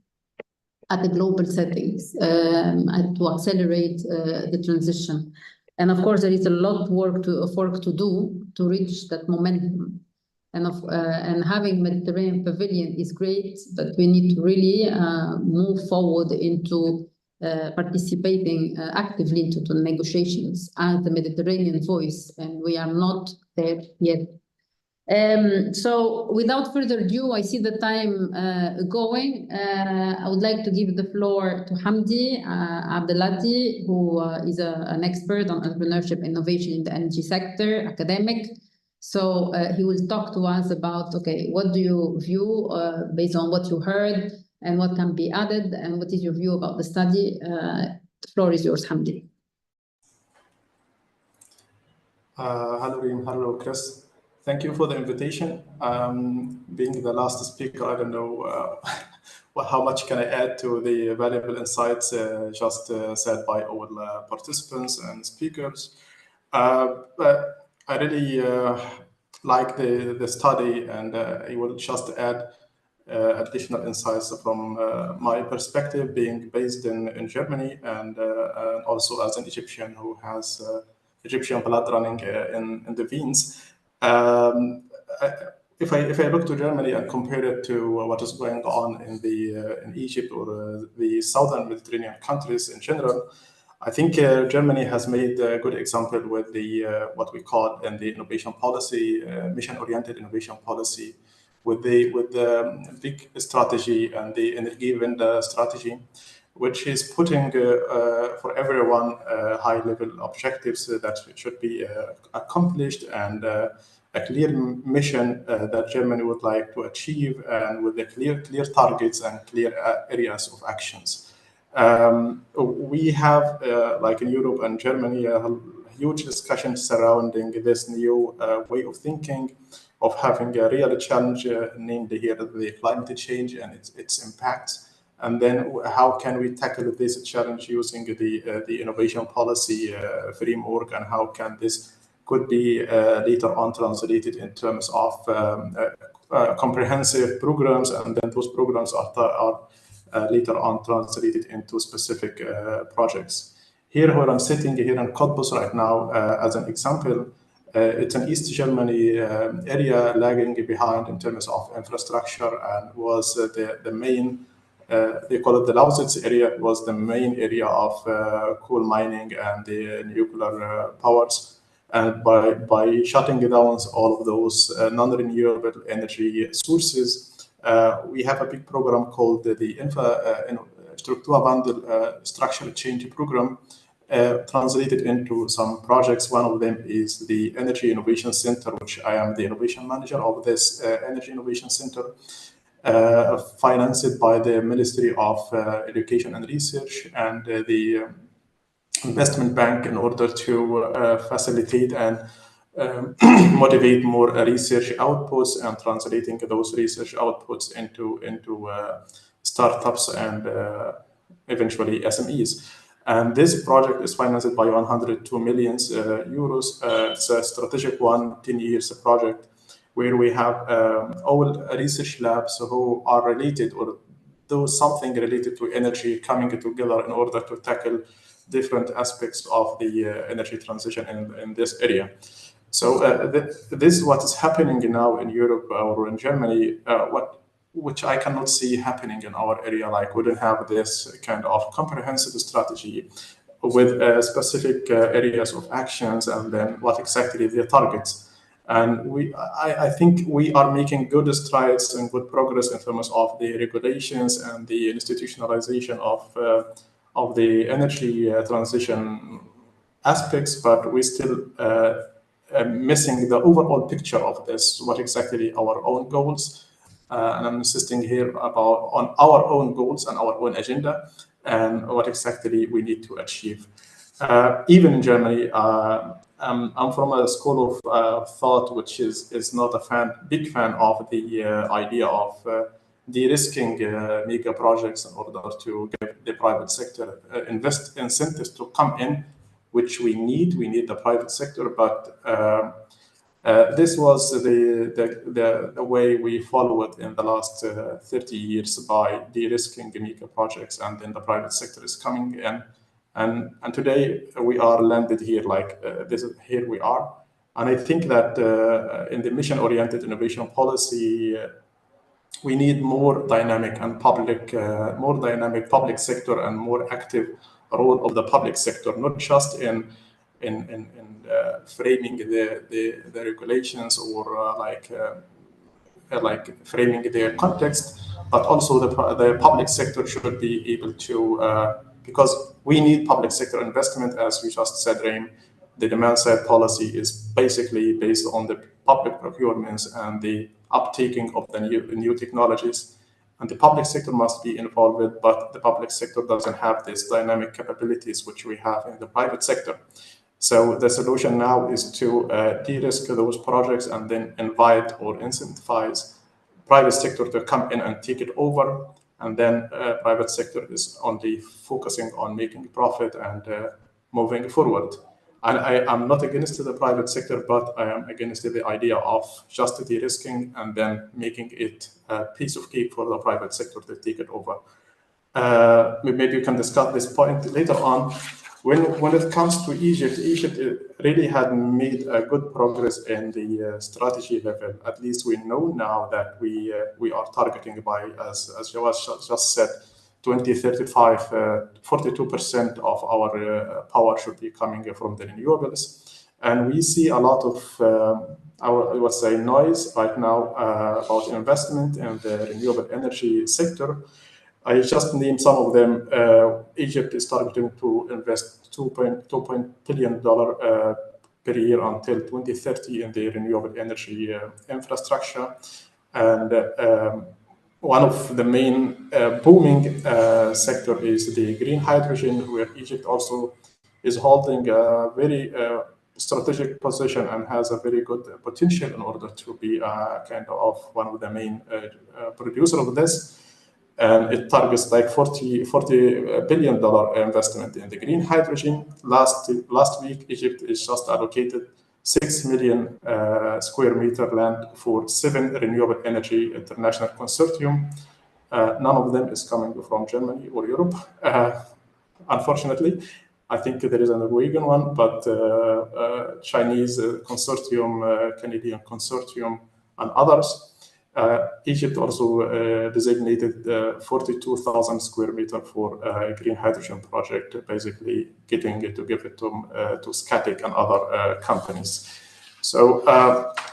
at the global settings and to accelerate the transition. And of course, there is a lot of work to do to reach that momentum. And having Mediterranean Pavilion is great, but we need to really move forward into participating actively into the negotiations as the Mediterranean voice, and we are not there yet. So without further ado, I see the time going. I would like to give the floor to Hamdi Abdelati, who is an expert on entrepreneurship innovation in the energy sector, academic. So he will talk to us about, okay, what do you view based on what you heard and what can be added, and what is your view about the study? The floor is yours, Hamdi. Hello, Reem. Hello, Chris. Thank you for the invitation. Being the last speaker, I don't know how much can I add to the valuable insights just said by all participants and speakers. But I really like the study, and I will just add additional insights from my perspective, being based in Germany, and also as an Egyptian who has Egyptian blood running in the veins. If I look to Germany and compare it to what is going on in Egypt or the southern Mediterranean countries in general, I think Germany has made a good example with the what we call in the innovation policy, mission-oriented innovation policy, with the big strategy and the Energiewende strategy, which is putting for everyone high-level objectives that should be accomplished, and a clear mission that Germany would like to achieve, and with the clear targets and clear areas of actions. We have, like in Europe and Germany, a huge discussion surrounding this new way of thinking, of having a real challenge, named here the climate change and its impacts. And then how can we tackle this challenge using the innovation policy framework, and how can this could be later on translated in terms of comprehensive programs, and then those programs are later on translated into specific projects. Here, where I'm sitting here in Cottbus right now, as an example, it's an East Germany area lagging behind in terms of infrastructure, and was the main, they call it the Lausitz area, was the main area of coal mining and the nuclear powers. And by shutting down all of those non-renewable energy sources, we have a big program called the Strukturwandel Structural Change Program, translated into some projects. One of them is the Energy Innovation Center, which I am the innovation manager of this Energy Innovation Center, financed by the Ministry of Education and Research and the Investment Bank, in order to facilitate and motivate more research outputs, and translating those research outputs into startups and eventually SMEs. And this project is financed by 102 million euros. It's a strategic one, 10 years project, where we have all research labs who are related or do something related to energy coming together in order to tackle different aspects of the energy transition in this area. So this is what is happening now in Europe or in Germany, which I cannot see happening in our area. Like, we don't have this kind of comprehensive strategy with specific areas of actions, and then what exactly the targets. And I think we are making good strides and good progress in terms of the regulations and the institutionalization of the energy transition aspects, but we still missing the overall picture of this, what exactly our own goals. And I'm insisting here on our own goals and our own agenda, and what exactly we need to achieve. Even in Germany, I'm from a school of thought which is not a big fan of the idea of de-risking mega projects in order to give the private sector invest incentives to come in, which we need. We need the private sector, but this was the way we followed in the last 30 years, by de-risking mega projects, and then the private sector is coming in. And today we are landed here, like here we are. And I think that in the mission-oriented innovation policy, we need more dynamic public sector, and more active role of the public sector, not just in framing the regulations, or like framing the context, but also the public sector should be able to, because we need public sector investment, as we just said, Reem. The demand-side policy is basically based on the public procurements and the uptaking of the new technologies, and the public sector must be involved with, but the public sector doesn't have these dynamic capabilities which we have in the private sector. So the solution now is to de-risk those projects, and then invite or incentivize private sector to come in and take it over, and then private sector is only focusing on making profit and moving forward. And I'm not against the private sector, but I am against the idea of just de-risking and then making it a piece of cake for the private sector to take it over. Maybe you can discuss this point later on. When it comes to Egypt really had made a good progress in the strategy level. At least we know now that we are targeting by, as Jawad just said, 2035, 42% of our power should be coming from the renewables. And we see a lot of, I would say, noise right now about investment in the renewable energy sector. I just named some of them. Egypt is targeting to invest $2 billion per year until 2030 in the renewable energy infrastructure. And one of the main booming sector is the green hydrogen, where Egypt also is holding a very strategic position and has a very good potential in order to be kind of one of the main producers of this. And it targets like $40 billion investment in the green hydrogen. Last week, Egypt is just allocated 6 million square meter land for 7 renewable energy international consortium. None of them is coming from Germany or Europe, unfortunately. I think there is a Norwegian one, but Chinese consortium, Canadian consortium, and others. Egypt also designated 42,000 square meter for a green hydrogen project, basically getting it to give it to Scatic and other companies. So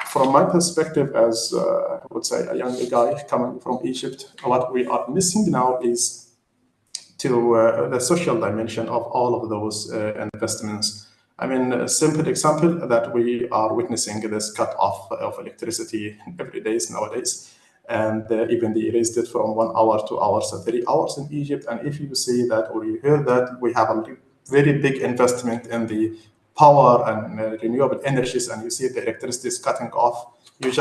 from my perspective as, I would say, a young guy coming from Egypt, what we are missing now is to the social dimension of all of those investments. I mean, a simple example that we are witnessing this cut off of electricity every day nowadays. And even they raised it from 1 hour, 2 hours, 3 hours in Egypt. And if you see that or you hear that we have a very big investment in the power and renewable energies, and you see the electricity is cutting off, you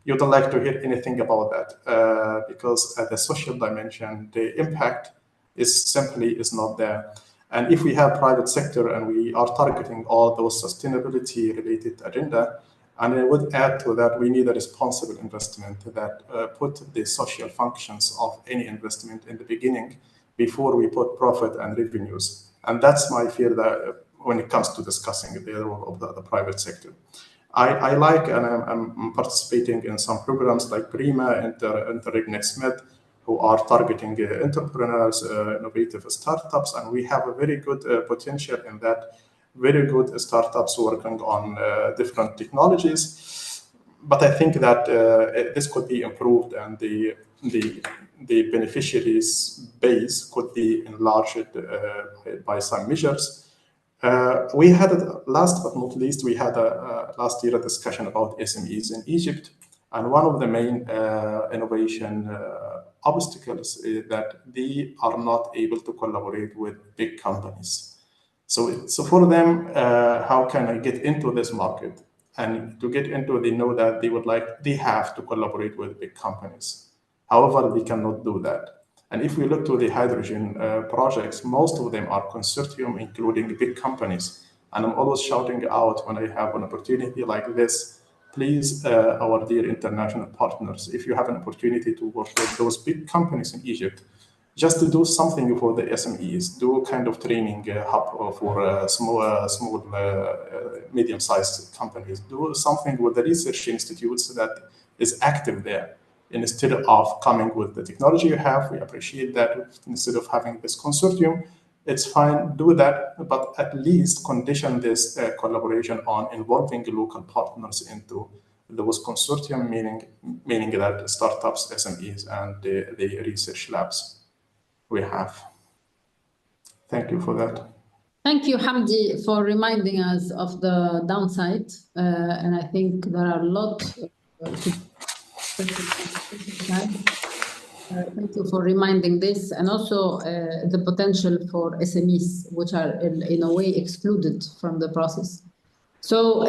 you don't like to hear anything about that because at the social dimension, the impact is simply not there. And if we have private sector and we are targeting all those sustainability related agenda, and I would add to that, we need a responsible investment that put the social functions of any investment in the beginning before we put profit and revenues. And that's my fear that when it comes to discussing the role of the private sector. I like, and I'm participating in some programs like PRIMA, Interreg Next Med, who are targeting entrepreneurs, innovative startups, and we have a very good potential in that. Very good startups working on different technologies, but I think that this could be improved and the beneficiaries base could be enlarged by some measures. We had, last but not least, we had last year a discussion about SMEs in Egypt, and one of the main innovation obstacles is that they are not able to collaborate with big companies. So for them, how can I get into this market? And to get into, they know that they have to collaborate with big companies. However, they cannot do that. And if we look to the hydrogen projects, most of them are consortium, including big companies. And I'm always shouting out when I have an opportunity like this, please, our dear international partners, if you have an opportunity to work with those big companies in Egypt, just to do something for the SMEs, do kind of training hub for small, medium-sized companies, do something with the research institutes that is active there. Instead of coming with the technology you have, we appreciate that. Instead of having this consortium, it's fine, do that, but at least condition this collaboration on involving local partners into those consortium, meaning that startups, SMEs, and the research labs we have. Thank you for that. Thank you, Hamdi, for reminding us of the downside. And I think there are a lot to thank you for reminding this, and also the potential for SMEs, which are in a way excluded from the process. So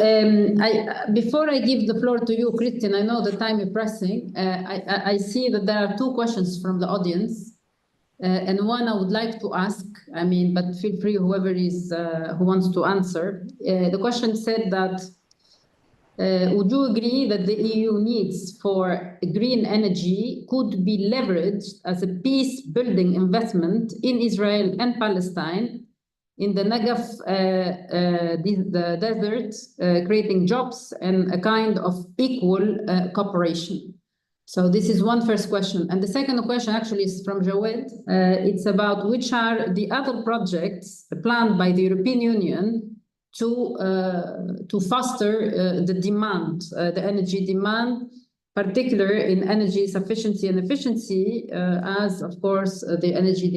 before I give the floor to you, Christian, I know the time is pressing. I see that there are 2 questions from the audience. And one I would like to ask, I mean, but feel free, whoever is who wants to answer. The question said that, would you agree that the EU needs for green energy could be leveraged as a peace-building investment in Israel and Palestine, in the Negev, the desert, creating jobs and a kind of equal cooperation? So this is one first question. And the second question actually is from Jawed. It's about which are the other projects planned by the European Union to foster the demand, the energy demand, particularly in energy sufficiency and efficiency, as of course the energy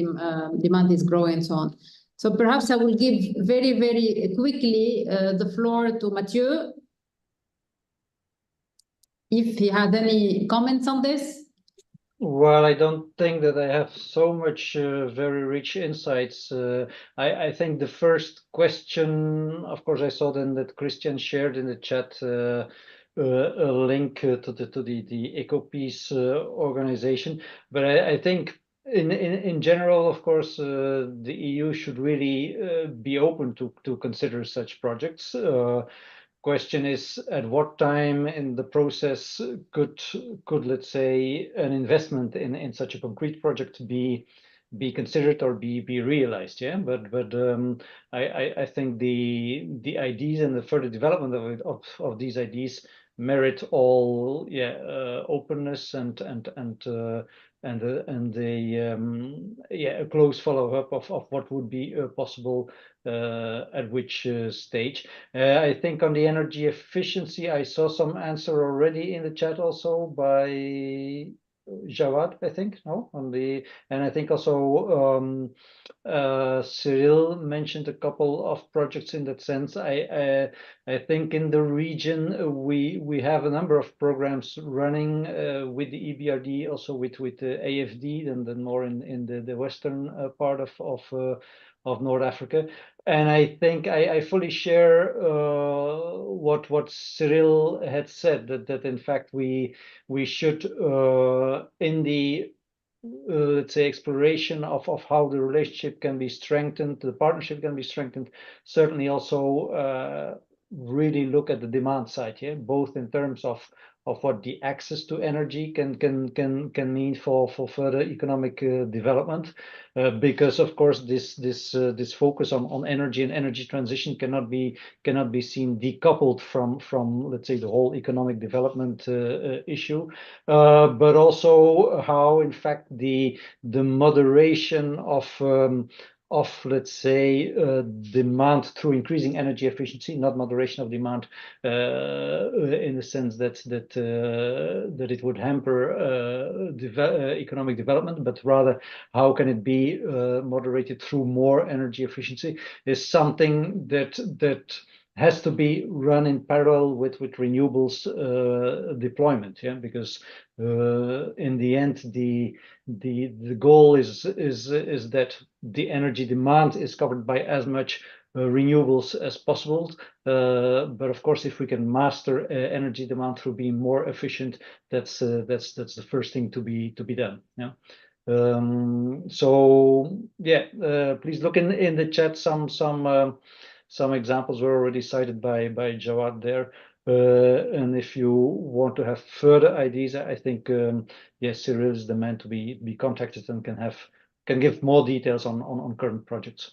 demand is growing and so on. So perhaps I will give very, very quickly the floor to Mathieu, if he had any comments on this. Well, I don't think that I have so much very rich insights. I think the first question, of course, I saw then that Christian shared in the chat a link to the EcoPeace organization. But I think in general, of course, the EU should really be open to consider such projects. Question is, at what time in the process could let's say an investment in such a concrete project be considered or be realized? Yeah, but I think the ideas and the further development of these ideas merit all openness and a close follow-up of what would be possible at which stage. I think on the energy efficiency, I saw some answer already in the chat also by Jawad, I think, no, and I think also Cyril mentioned a couple of projects in that sense. I think in the region we have a number of programs running with the EBRD, also with the AFD, and then more in the western part of North Africa. And I think I fully share what Cyril had said, that in fact we should in the let's say exploration of how the relationship can be strengthened, the partnership can be strengthened, certainly also really look at the demand side here, both in terms of what the access to energy can mean for further economic development, because of course this focus on energy and energy transition cannot be seen decoupled from let's say the whole economic development issue, but also how in fact the moderation of let's say demand through increasing energy efficiency, not moderation of demand in the sense that it would hamper economic development, but rather how can it be moderated through more energy efficiency, is something that has to be run in parallel with renewables deployment. Yeah, because in the end the goal is that the energy demand is covered by as much renewables as possible, but of course if we can master energy demand through being more efficient, that's the first thing to be done. Yeah. So yeah, please look in the chat. Some examples were already cited by Jawad there. And if you want to have further ideas, I think yes, Cyril is the man to be contacted and can give more details on current projects.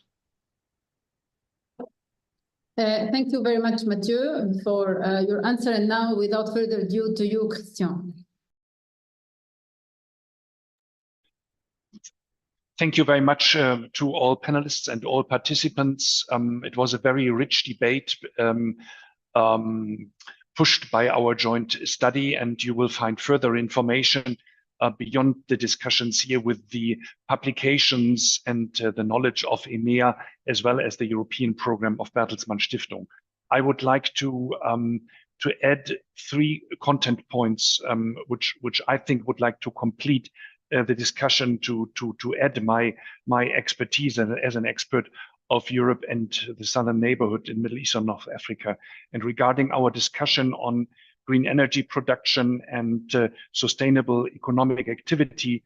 Thank you very much, Mathieu, for your answer. And now, without further ado, to you, Christian. Thank you very much to all panelists and all participants. It was a very rich debate pushed by our joint study, and you will find further information beyond the discussions here with the publications and the knowledge of EMEA, as well as the European program of Bertelsmann Stiftung. I would like to add 3 content points, which I think would like to complete the discussion, to add my expertise as an expert of Europe and the Southern Neighbourhood in Middle East and North Africa. And regarding our discussion on green energy production and sustainable economic activity,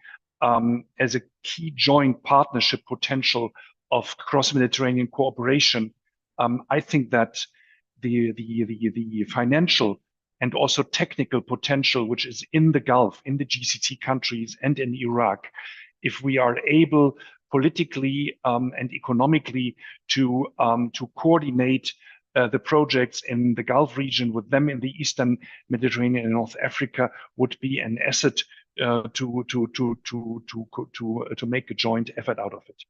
as a key joint partnership potential of cross-Mediterranean cooperation, I think that the financial and also technical potential which is in the Gulf, in the GCC countries and in Iraq, if we are able politically and economically to coordinate the projects in the Gulf region with them in the Eastern Mediterranean and North Africa, would be an asset to make a joint effort out of it.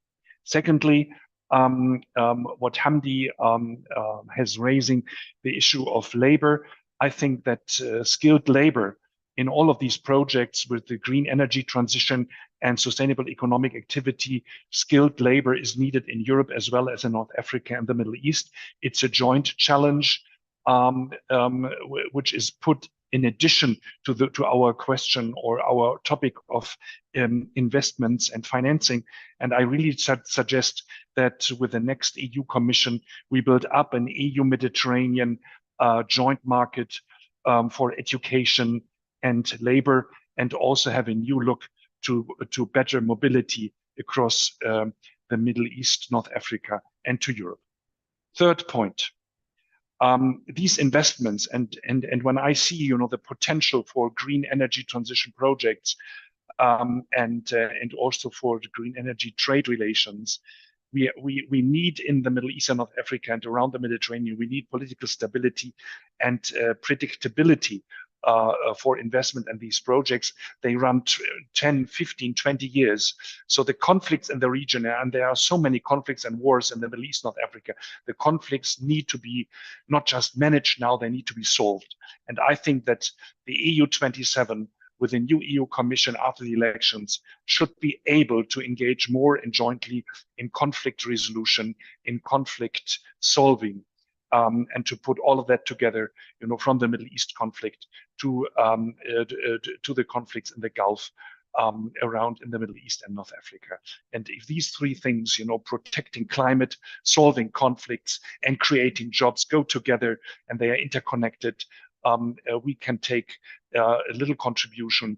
Secondly, what Hamdi has raising the issue of labor. I think that skilled labor in all of these projects with the green energy transition and sustainable economic activity, skilled labor is needed in Europe as well as in North Africa and the Middle East. It's a joint challenge which is put in addition to our question or our topic of investments and financing. And I really suggest that with the next EU Commission, we build up an EU-Mediterranean joint market for education and labor, and also have a new look to better mobility across the Middle East, North Africa, and to Europe. Third point, these investments and when I see the potential for green energy transition projects and also for the green energy trade relations, we need in the Middle East and North Africa and around the Mediterranean, we need political stability and predictability for investment in these projects. They run 10, 15, 20 years. So the conflicts in the region, and there are so many conflicts and wars in the Middle East, North Africa, the conflicts need to be not just managed now, they need to be solved. And I think that the EU 27 with a new EU Commission after the elections should be able to engage more and jointly in conflict resolution, in conflict solving, and to put all of that together, from the Middle East conflict to the conflicts in the Gulf, around in the Middle East and North Africa. And if these three things, protecting climate, solving conflicts, and creating jobs go together, and they are interconnected, we can take a little contribution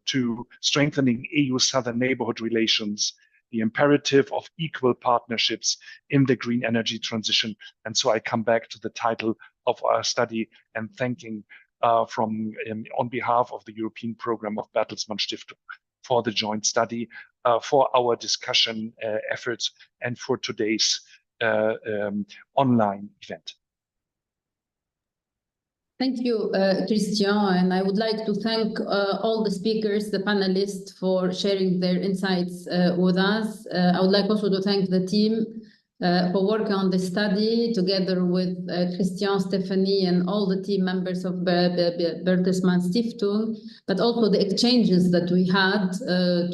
to strengthening EU Southern Neighbourhood relations, the imperative of equal partnerships in the green energy transition. And so I come back to the title of our study and thanking on behalf of the European Program of Bertelsmann Stiftung for the joint study, for our discussion efforts, and for today's online event. Thank you, Christian, and I would like to thank all the speakers, the panelists, for sharing their insights with us. I would like also to thank the team for working on the study together with Christian, Stephanie, and all the team members of Bertelsmann Stiftung, but also the exchanges that we had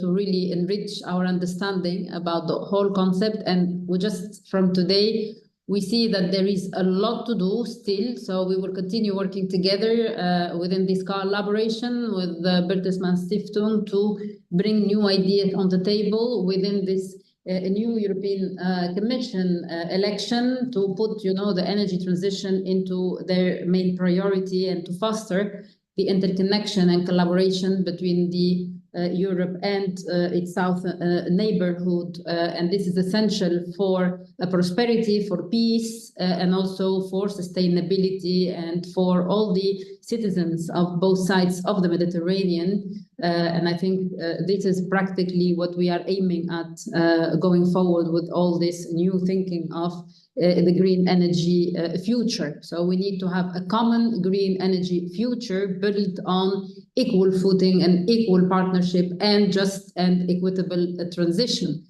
to really enrich our understanding about the whole concept. And we just, from today, we see that there is a lot to do still, so we will continue working together within this collaboration with the Bertelsmann Stiftung to bring new ideas on the table within this new European Commission election, to put, the energy transition into their main priority and to foster the interconnection and collaboration between the Europe and its south neighborhood, and this is essential for prosperity, for peace, and also for sustainability, and for all the citizens of both sides of the Mediterranean. And I think this is practically what we are aiming at going forward with all this new thinking of the green energy future. So we need to have a common green energy future built on equal footing and equal partnership and just and equitable transition.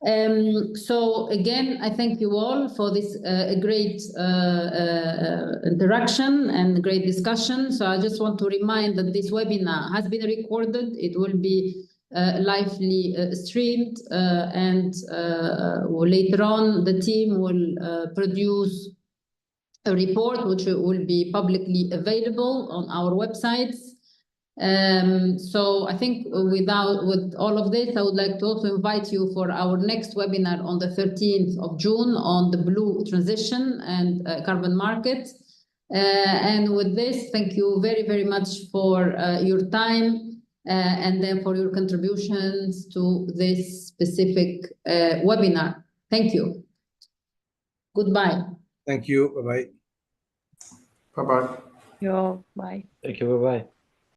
So again, I thank you all for this great interaction and great discussion. So I just want to remind that this webinar has been recorded. It will be lively streamed, and later on the team will produce a report which will be publicly available on our websites. So I think with all of this, I would like to also invite you for our next webinar on the 13th of June on the blue transition and carbon market. And with this, thank you very, very much for your time. and then for your contributions to this specific webinar. Thank you. Goodbye. Thank you. Bye-bye. Bye-bye. Yo, bye. Thank you. Bye-bye.